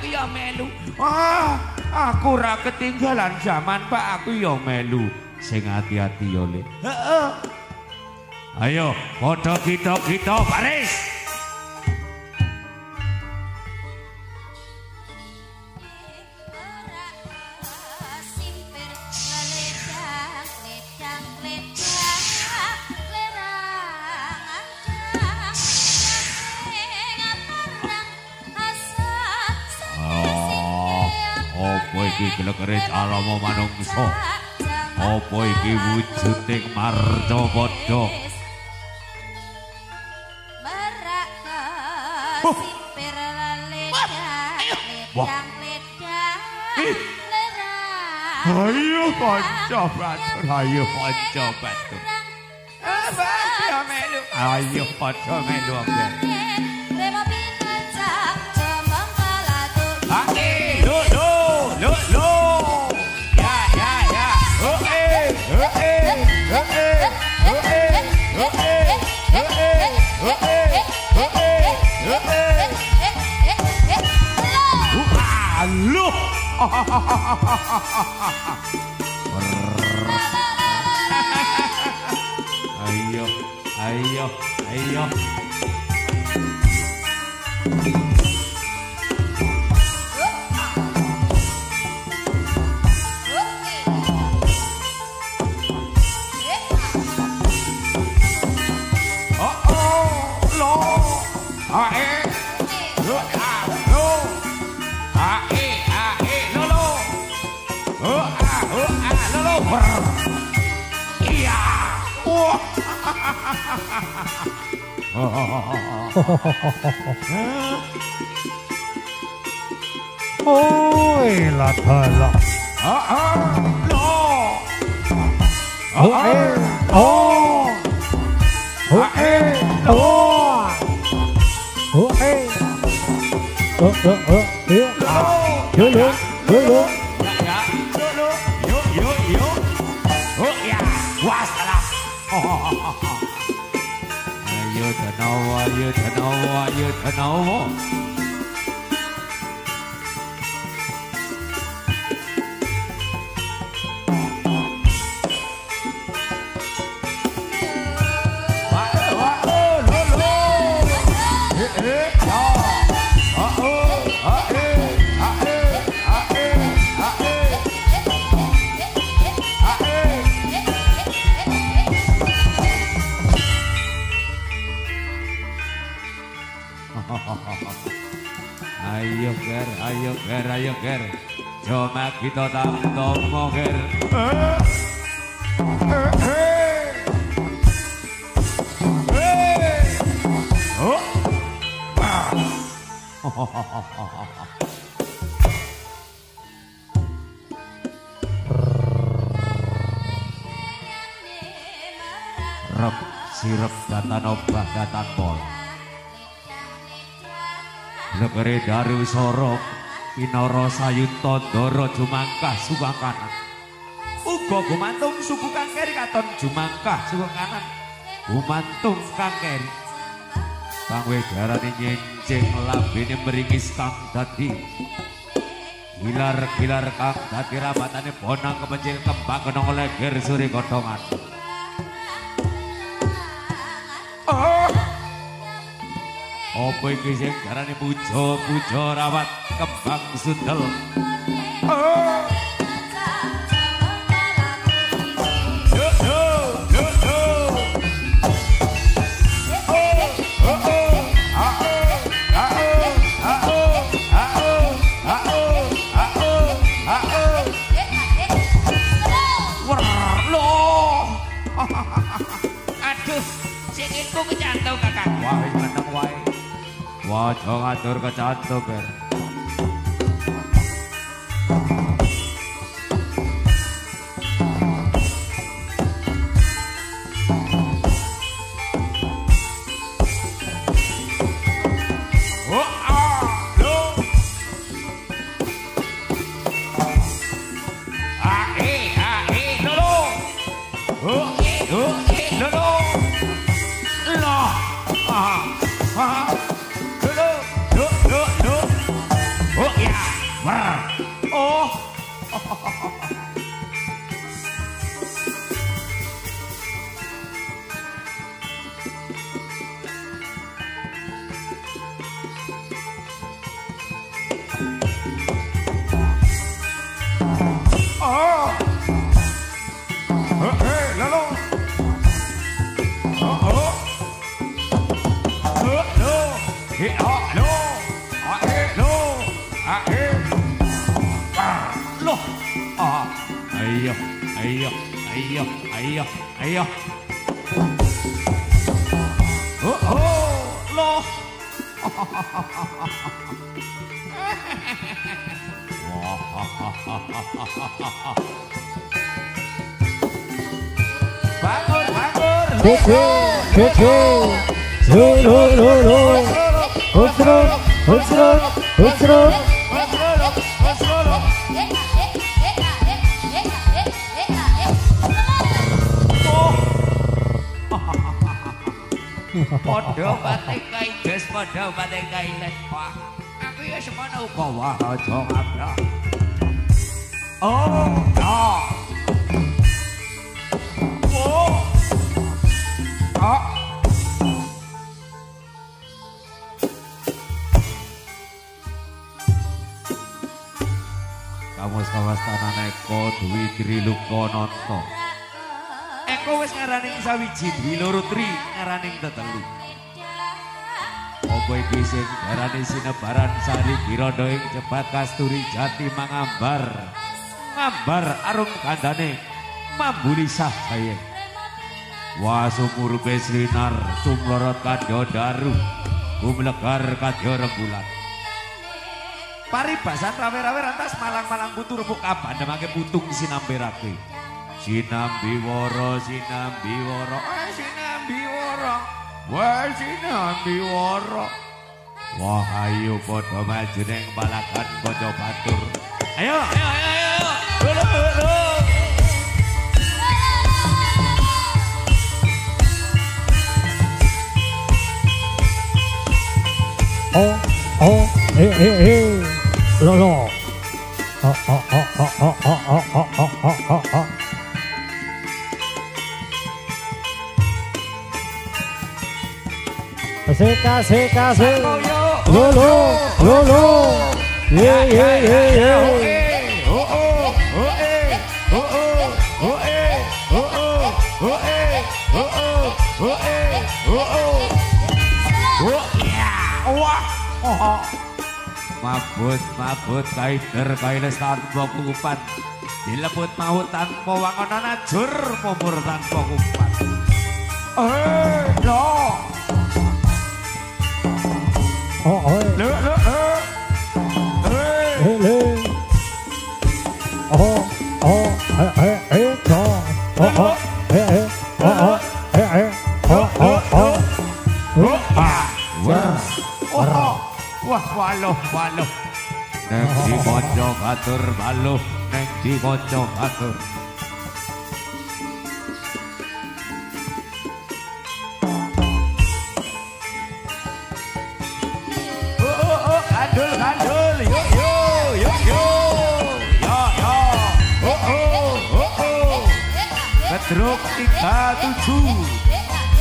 ya melu. Wah, aku ora ketinggalan zaman Pak, aku ya melu. Sing hati-hati yo Le. Heeh. Ayo padha kita baris. Apa iki glegere calama manungsa? Apa iki wujuding marcapada? Ayo kanca batur, ayo kanca batur. Ayo padha melu. Ayo. Oi la tala. Ayo Danawa. Ayo ger, ayo ger, ayo ger. Cuma kita tak tomo ger. Rep sirep datan obah datan pol. Negeri Daru Sorok Pinoro Sayunto Doro Jumangkah suku kanan. Uga gumantung suku kangkeri katon Jumangkah suku kanan. Gumantung kangkeri kang wedarane nyencing lambene meringis kang dadi gilar-gilar kang dadi rabatane bonang kepencil kembang kenong leger suri godhongan. Apa iki sing darane puja-puja rawat kembang sundel. Aduh, sikilku kecantol kakak. Wah, wis meneng wae. Waja ngatur kecantol, Ber. Ayo, ayo, ayo, ayo, ayo. Loh. Bangun, bangun. Kuku, kuku, lo. Usrut. Podo batik kaides, podo batik kaides, Pak. Aku ya semono uga wah aja ngabrak. Oh, ah. Oh. Ah. Kamus-kamus tanah Eko Dwi Triluka Nanta. Eko wis ngaraning sawiji Dwi loro tri ngaraning tetelu. Apa iki sing darane sinebaran sari Girondo ing Jebat Kasturi Jati mangambar. Ngambar arum kandhane mambuli sah saya. Wa sumur beslinar sumlorot kadya daru. Gumlegar kadya rembulan. Paribasan rawe-rawe rantas malang-malang putu rebuk kabandemake putung sinamberake. Sinambiwara, sinambiwara, sinambiwara. Wah sinambiwara. Wah ayo padha maju ning palagan kanca batur. Ayo, ayo, ayo, ayo. Lho. Lo. Kasih. Lo. Yeah. Mabut kaider kailes tanpa kukupan dilebut maut tanpa wangon najur mumur tanpa kukupan lo wah waluh neng di konco batur baluh neng di konco batur gandul Gedruk 37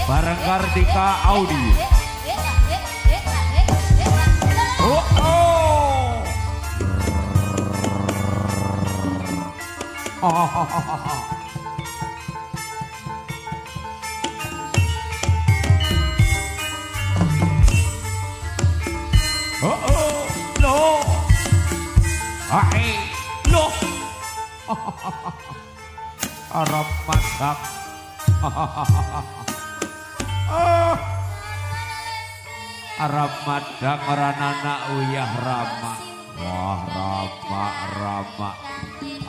bareng Kartika Audio. No. No. Arab masak. Arab madak ranana uyah rama. Wah rama.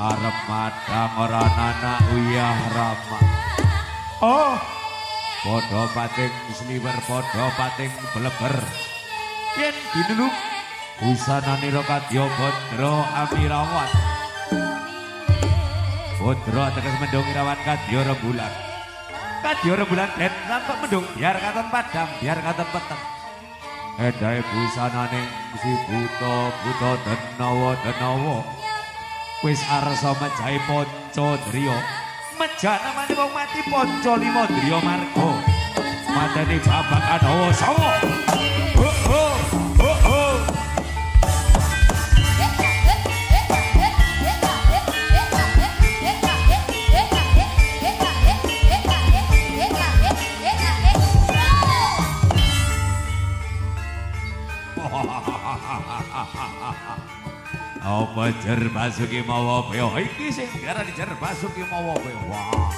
Arab madak ranana uyah rama. Oh. Podo pating sliwer podo pating bleber. Yen dinulung busana nira kadya Badra Amirawan. Badra teges mendung irawan kadya rembulan. Kadya rembulan den sampe mendung biar katon padang biar katon peteng. Edahe busanane si buta denawa. Wis arsa mejahe Pancadriya. Mejana mani wong mati Panca Lima Driya Marga. Mateni babak Adawa Sawa. Apa Jer Basuki mawa beo iki sing diarani Jer Basuki mawa beo. Wah.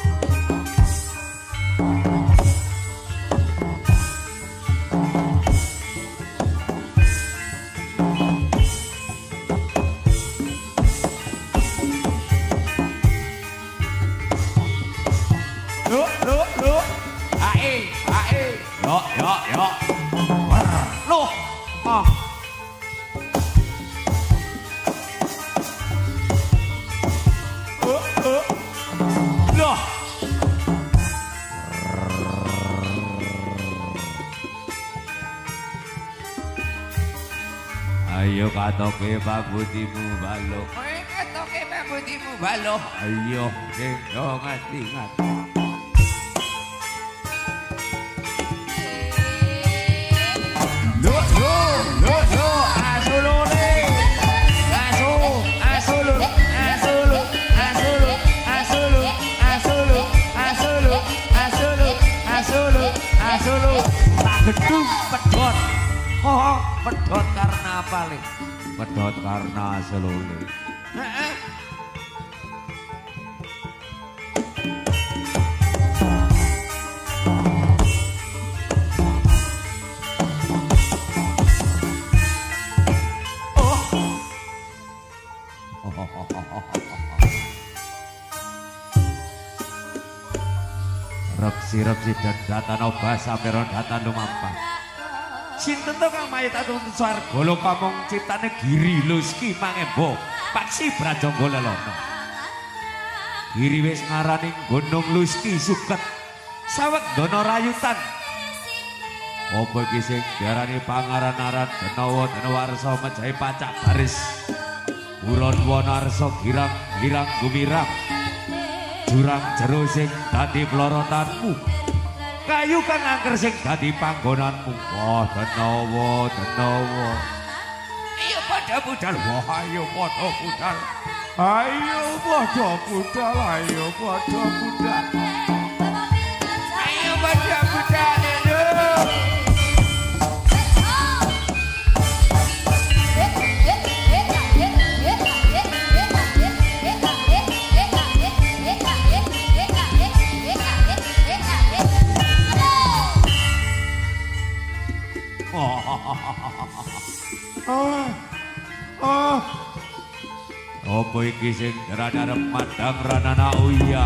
Lo. Ae. Yo. Loh. Ah. Ayo katoke pabutimu balo. Katoke pabutimu balo. Ayo sing ngati-ngati. Lo asulule. Asulu. Gedung pedhot. Pedhot karena apa le? Pedhot karena selule. Reksi dan datan obah samperon datan lumampah. Sinten to kang mayit atun swarga lho kamong ciptane Giri Luski Mangembo Paksi Brajangga Lelono. Giri wis ngarani Gunung Luski Suket saweg dono rayutan. Apa iki sing diarani pangaran-aran Denawarsa mejahe pacak baris. Buron Wanarsa girang gumirang. Jurang jero sing dadi plorotanmu. Kayu kang angker sing dadi panggonanmu. Wah Denawa. Ayo padha budal. Wah ayo padha budal. Ayo padha budal. Ayo padha budal. Ayo padha budal. Apa iki sing rada madang ranana uya.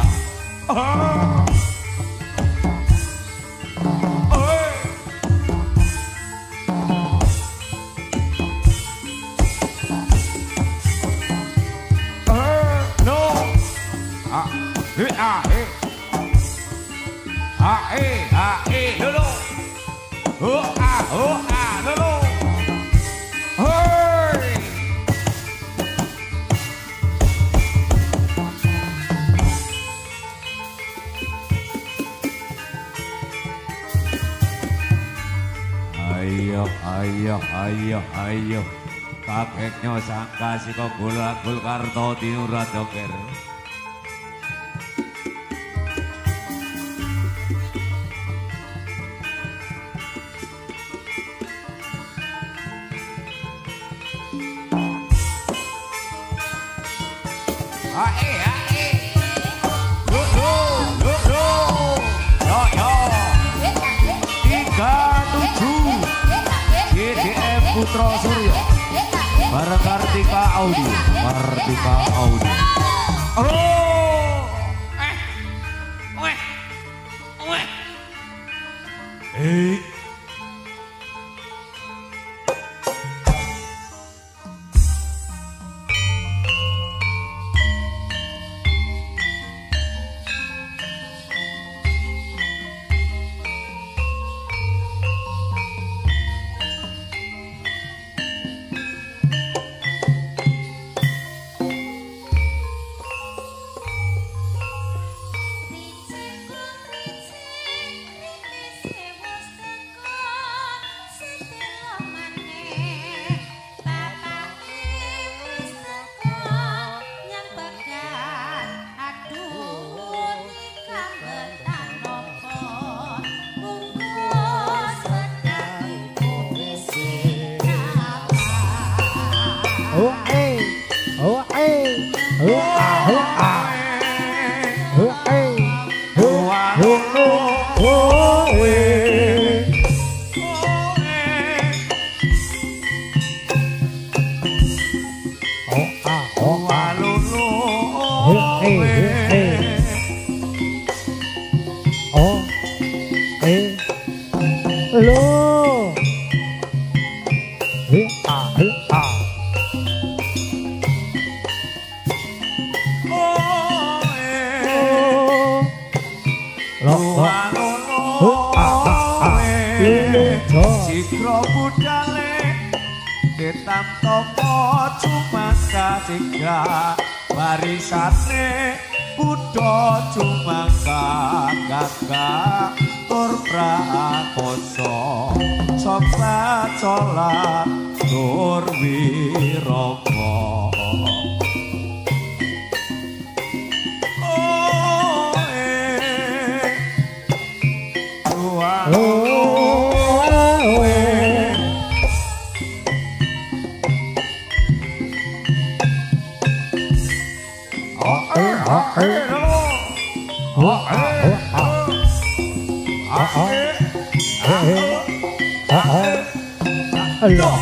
Ayo kakeknya sangka sika gul karto tinurat doker. Putra Surya bareng Kartika Audio. Sikro budale ketam toko cumangka singga warisane budo cumangka gagah tur prakoso soksa colat tur wiraka. Allah.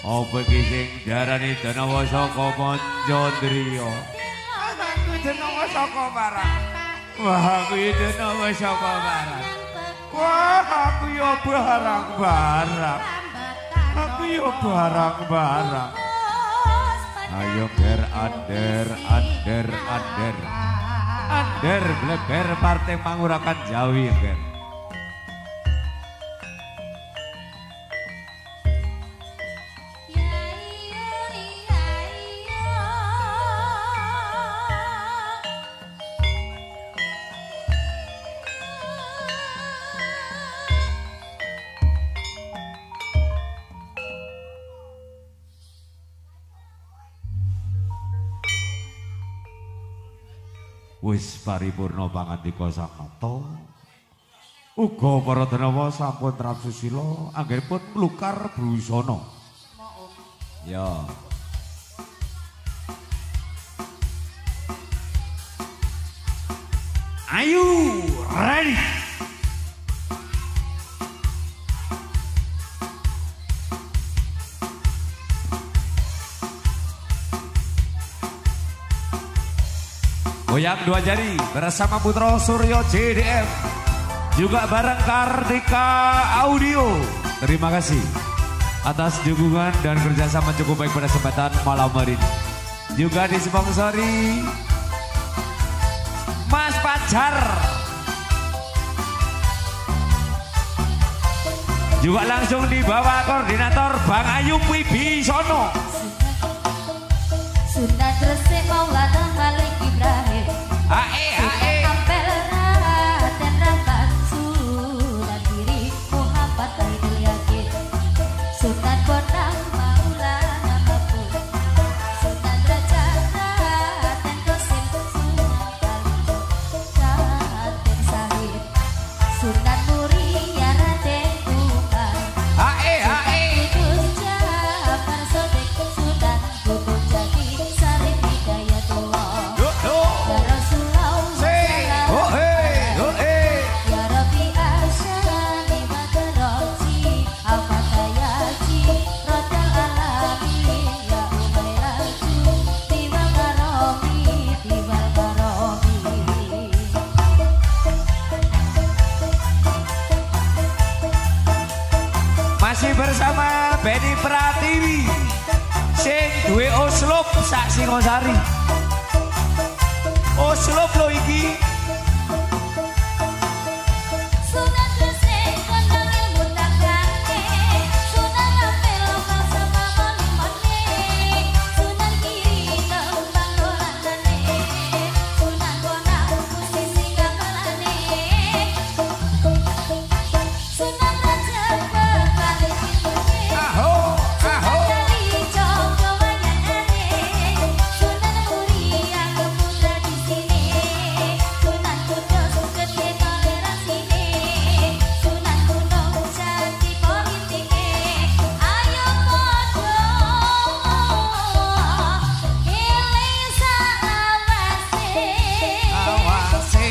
Apa iki sing diarani Danawa saka Manjandriya? Aku Danawa saka Barat. Wah, aku Danawa saka Barat. Wah, aku yo barang-barang. Aku yo barang-barang. Ayo ger ander. Ander bleber partai Mangurakan Jawi ger. wis paripurna pangandika Sang Nata. Uga para denawa sampun trapsusila anggenipun mlukar brusana. Ya. Ayo, ready. Goyang dua jari bersama Putra Suryo JDM. Juga bareng Kartika Audio. Terima kasih atas dukungan dan kerjasama cukup baik pada kesempatan malam hari ini. Juga disponsori Mas Pajar. Juga langsung dibawa koordinator Bang Ayub Wibisono. Sunan Gresik Maulana Malik Ibrahim. Sunan Ampel Raden Rahmat. Sunan Giri Muhammad Ainul Yakin. Sunan Bonang Maulana Mabuk. Sunan Derajat Raden Qasim. Sunan Kalijaga Raden Sahid. Sunan Muria Raden Umar. Kudus Jafar Sodik. Sunan Gunung Jati Sarip Hidayatullah. Ya Rasulullah salam. Ya Rabbi Asyani Badroji Al-Fatayaji Rodal Alamin. Ya Umaylaju Tiwal Karomi. Tiwal Karomi. Masih bersama Benny Pratiwi sing duwe oslop sak Singosari. Oslop lo iki. Sunan Gresik kondang ilmu takane. Sunan Ampel lokal sama malimane. Sunan Giri tembang dolanane. Sunan Bonang musisi gamelane. Sunan Raja Bekali Pitune. Sunan Kalijaga wayangane. Sunan Muria keputra di sini. Sunan Kudus gede toleransinya. Sunan Gunung Jati politiknya. Ayo podo eling salawase. Awase.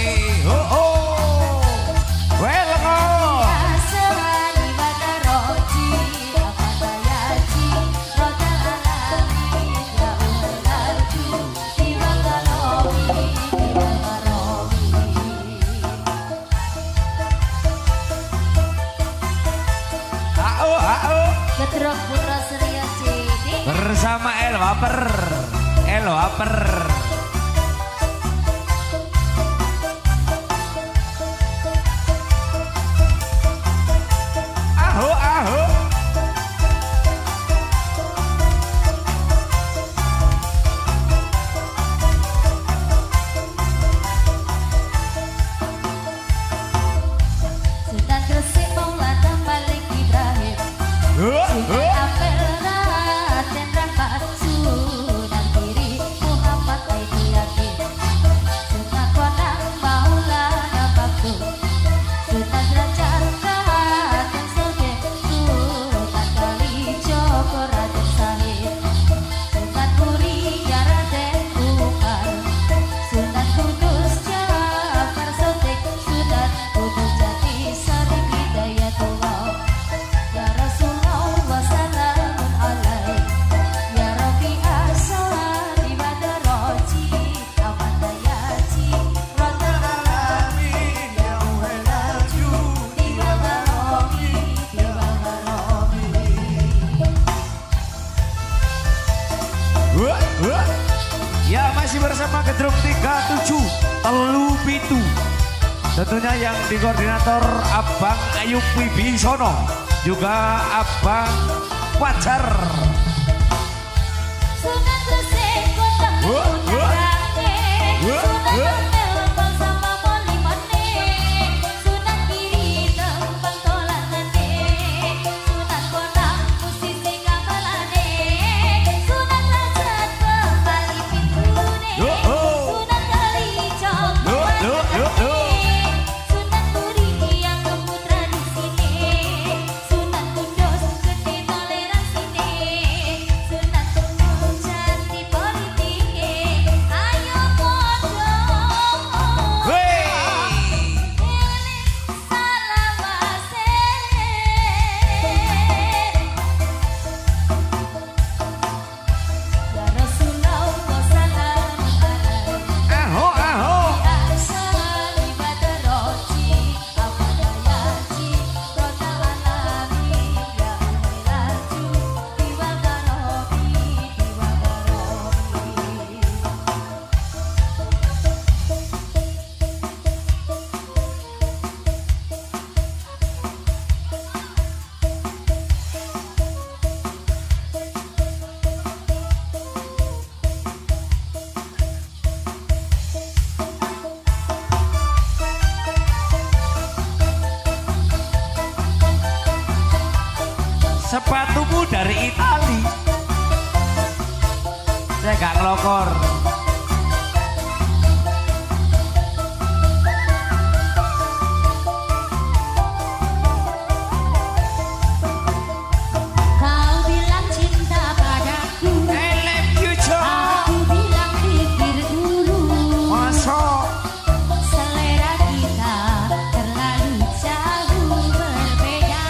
Welgo. Asmani Badaroji Al-Fatayaji Rodal Alamin. Ya Umaylaju Tiwal Karomi. Tiwal Karomi. Gedrok Putra Surya JD. Bersama El Waper. Aho. Sunan Gresik Maulana Malik Ibrahim. Sunan Ampel Raden Rahmat. Sunan Giri Muhammad Ainul Yakin. Sunan Bonang Maulana Mabuk. Sunan Derajat Raden Sodik. Sunan Kalijaga Raden Sahid. Sunan Muria Raden Umar. Sunan Kudus Jafar Sodik. Sunan Gunung Jati Sarip Hidayatullah. Ya Rasulullah salamun alaik. Ya Rabbi Asyani Badroji Al-Fatayaji Rodal Alamin. Ya Umaylaju Tiwal Karomi. Tiwal Karomi. Ya, masih bersama Gedruk 37 Telu Pitu. Tentunya yang di koordinator Abang Ayub Wibisono. Juga Abang Pajar. Sunan Gresik kondang ilmu takane. Sunan Ampel lokal sama malimane. Sunan Giri tembang dolanane. Sunan Bonang musisi gamelane. Sunan Raja Bekali Pitune. Sunan Kalijaga Saya gak ngelokor. Kau bilang cinta padaku, I love you, John. aku bilang pikir dulu. Masuk. Selera kita terlalu jauh berbeda.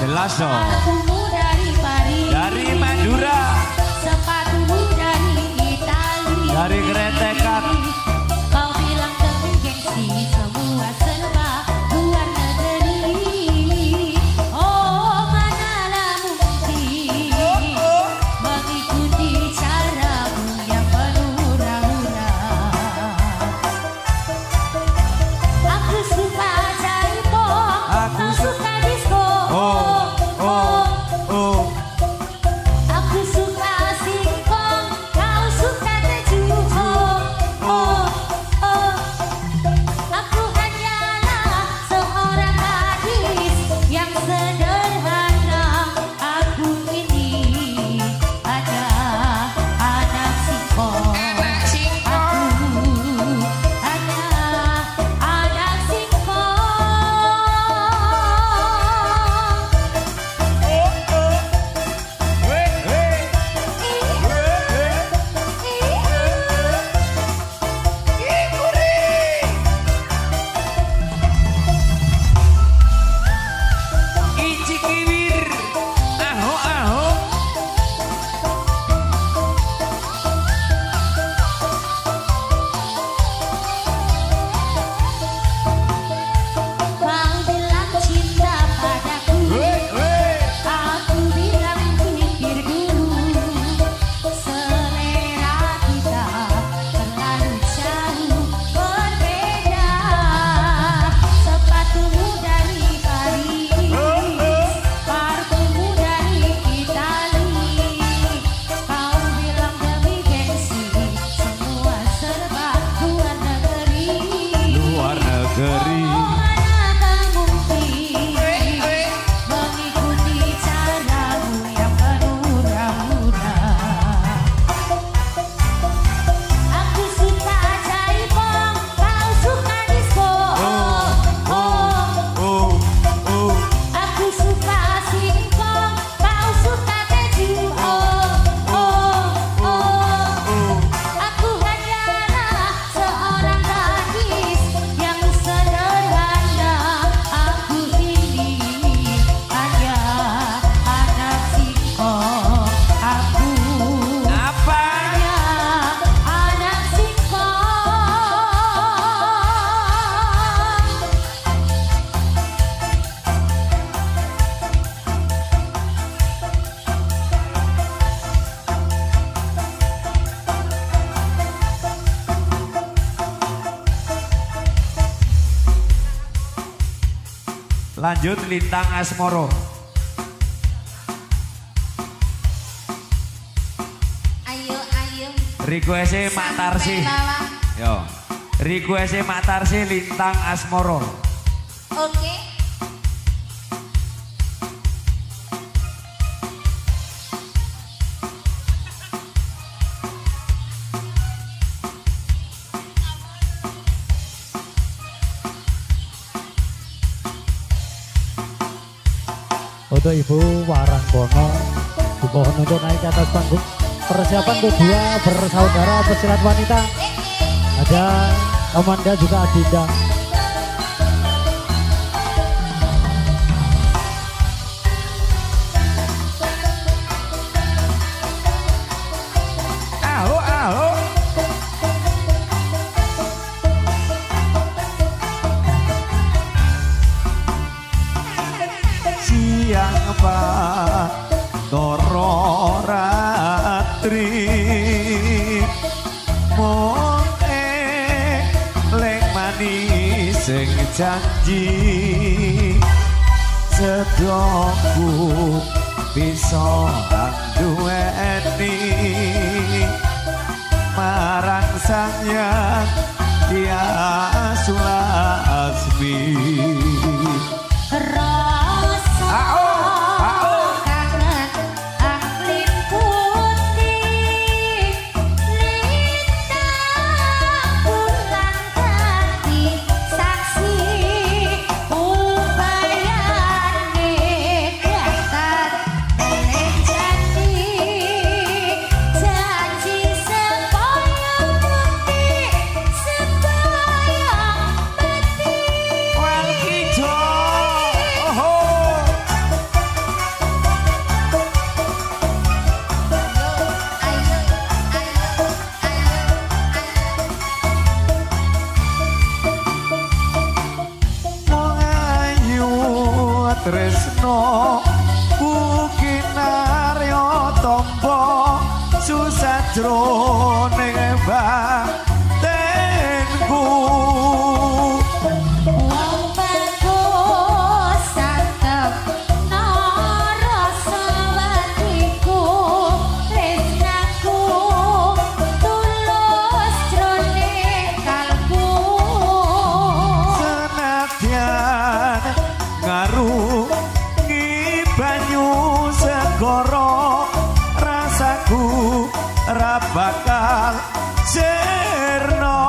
Jelas dong. Parfummu dari Paris, Dari Madura. sepatumu dari Italia. Dari Kretekan. Kau bilang demi gengsi semua serba luar negeri. Oh manalah mungkin mengikuti caramu yang berhura-hura. Aku suka jaipong, kau suka disco. Aku suka singkong, kau suka keju. Aku hanyalah seorang gadis yang sederhana. Aku ini hanya anak singkong. Aku hanya anak singkong. Ici kiwir. Aho aho. Kau bilang cinta padaku, aku bilang pikir dulu. Selera kita terlalu jauh berbeda. Sepatumu dari Paris, parfummu dari Italia. Kau bilang demi gengsi semua serba luar negeri. Luar negeri. Manakah mungkin mengikuti caramu yang berhura-hura. Aku suka jaipong, kau suka disco. Aku suka singkong, kau suka keju. Aku hanyalah seorang gadis yang sederhana. Aku ini hanya anak singkong. Aku Apa? hanya anak singkong. Lanjut Lintang Asmoro. Ayo ayo Request Mak Tarsi. bawah. Yo. Request Mak Tarsi Lintang Asmoro. Oke. Untuk Ibu Warangkono dimohon untuk naik ke atas panggung. Persiapan untuk dua bersaudara pesilat wanita. Ada Amanda juga Adinda. Aho aho. Siang Pak Toro Ratri Moe Leng manis sing janji Sedoku bisa duweni marang sanyang dia sulasmi. Rasa kangen aklim putih batenku. Wong bagus santep narasa watiku tresnaku tulus jroning kalbu. Senadyan ngarungi banyu segara rasaku ra bakal sirna.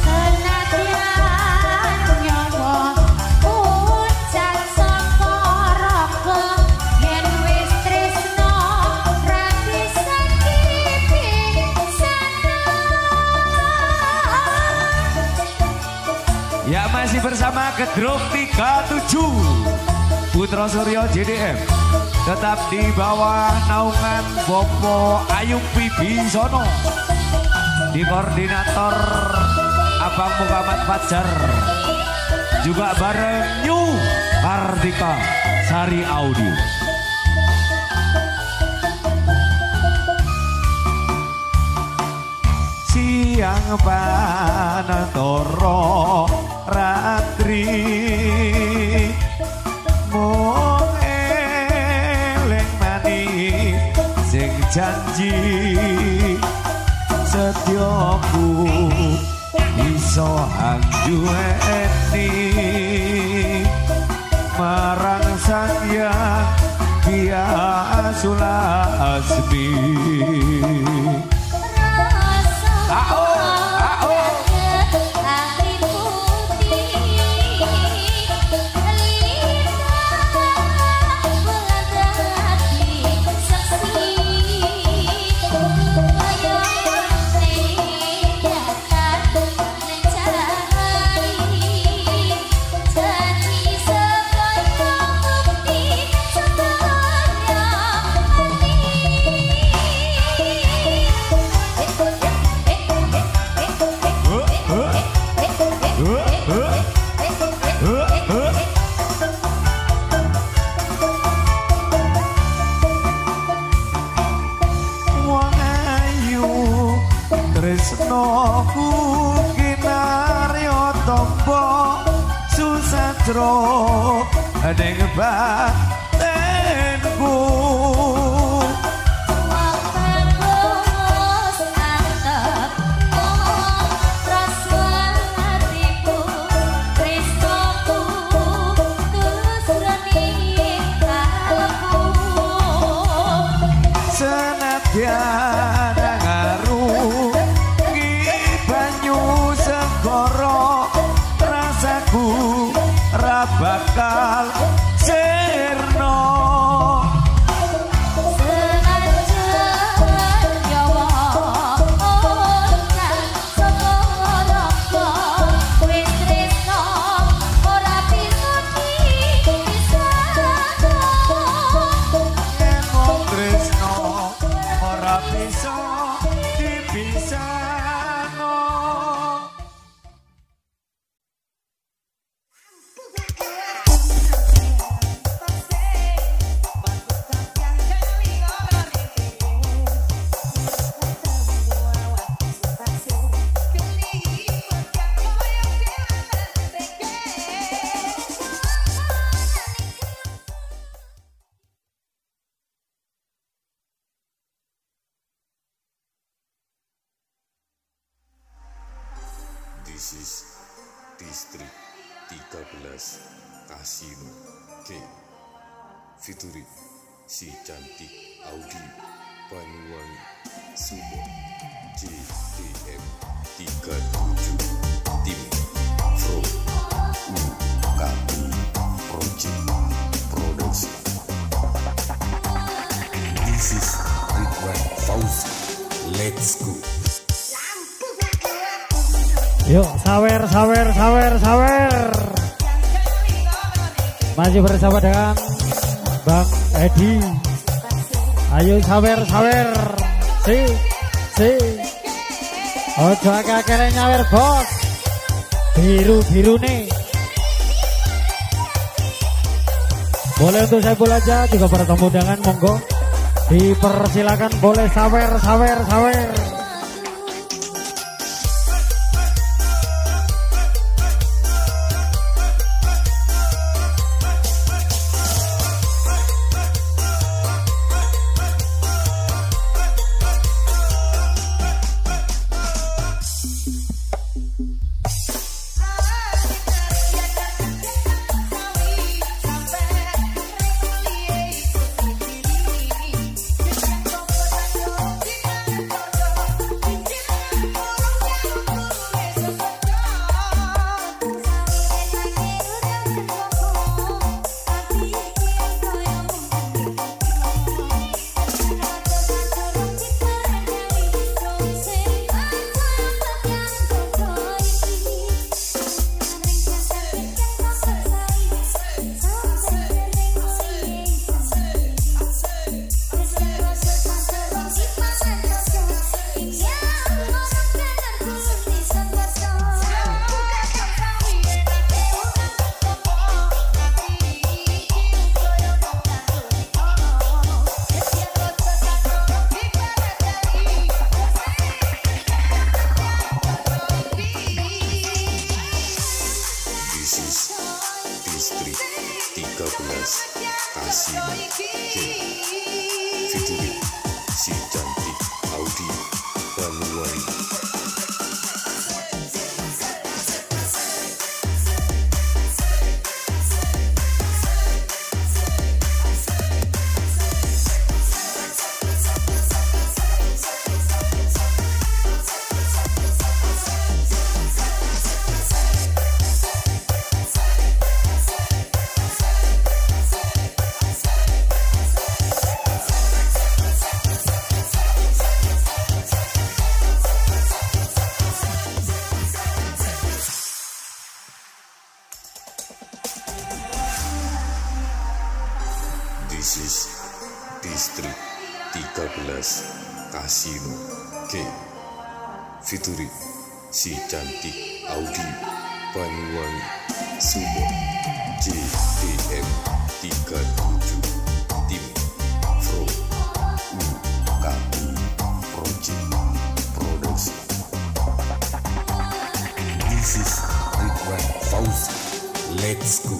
Senadyan nyawa pucat saka raga yen wis tresna ra bisa dipisahna. Ya masih bersama Gedrung 37 Putra Suryo JDM. Tetap di bawah naungan Bopo Ayung Wibisono. Di koordinator Abang Muhammad Fajar. Juga bareng New Kartika Sari Audio. Siang panantara ratri mung eling manis sing janji setyaku iso anjuweni marang sang yang biasula asmi. Tresnoku kinarya tombo susatro ning batenku. Senadyan ngarungi banyu segara rasaku ra bakal sirna. This is Distrik 13 Kasino K featuring si cantik Audi Banyuwangi Sumo JDM 37 tim from UKB Project Production. This is Ridwan Fauzi. Let's go. Yuk, sawer. Masih bersama dengan Bang Edi. Ayo sawer. Si. Ojo akeh nyawer bos. Biru nih. Boleh untuk saya aja juga para tamu undangan monggo. Dipersilakan boleh sawer. Featuring si cantik Audi Banuari. This is Distrik 13 Kasino K featuring si cantik Audi Banuwangi Sumo JDM 37 Tim From UKU Project Production. This is Ridwan Fauzi. Let's go.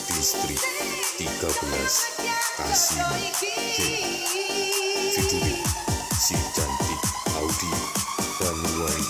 Distrik 13 Kasino K featuring si cantik Audi Banuari.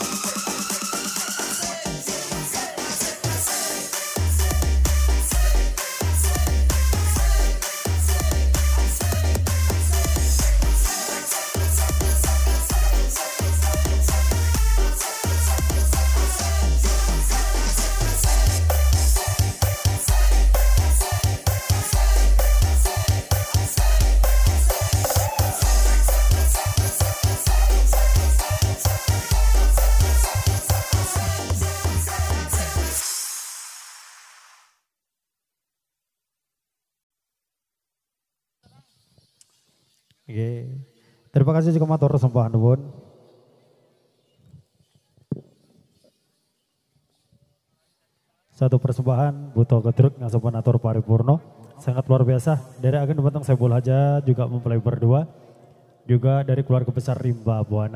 Oke. Terima kasih juga matur sembah nuwun. Satu persembahan Buto Gedruk ngasopan atur paripurno. Sangat luar biasa. Dari agen Batang Sebul Haja juga mempelai berdua. Juga dari keluarga besar Rimba Buana.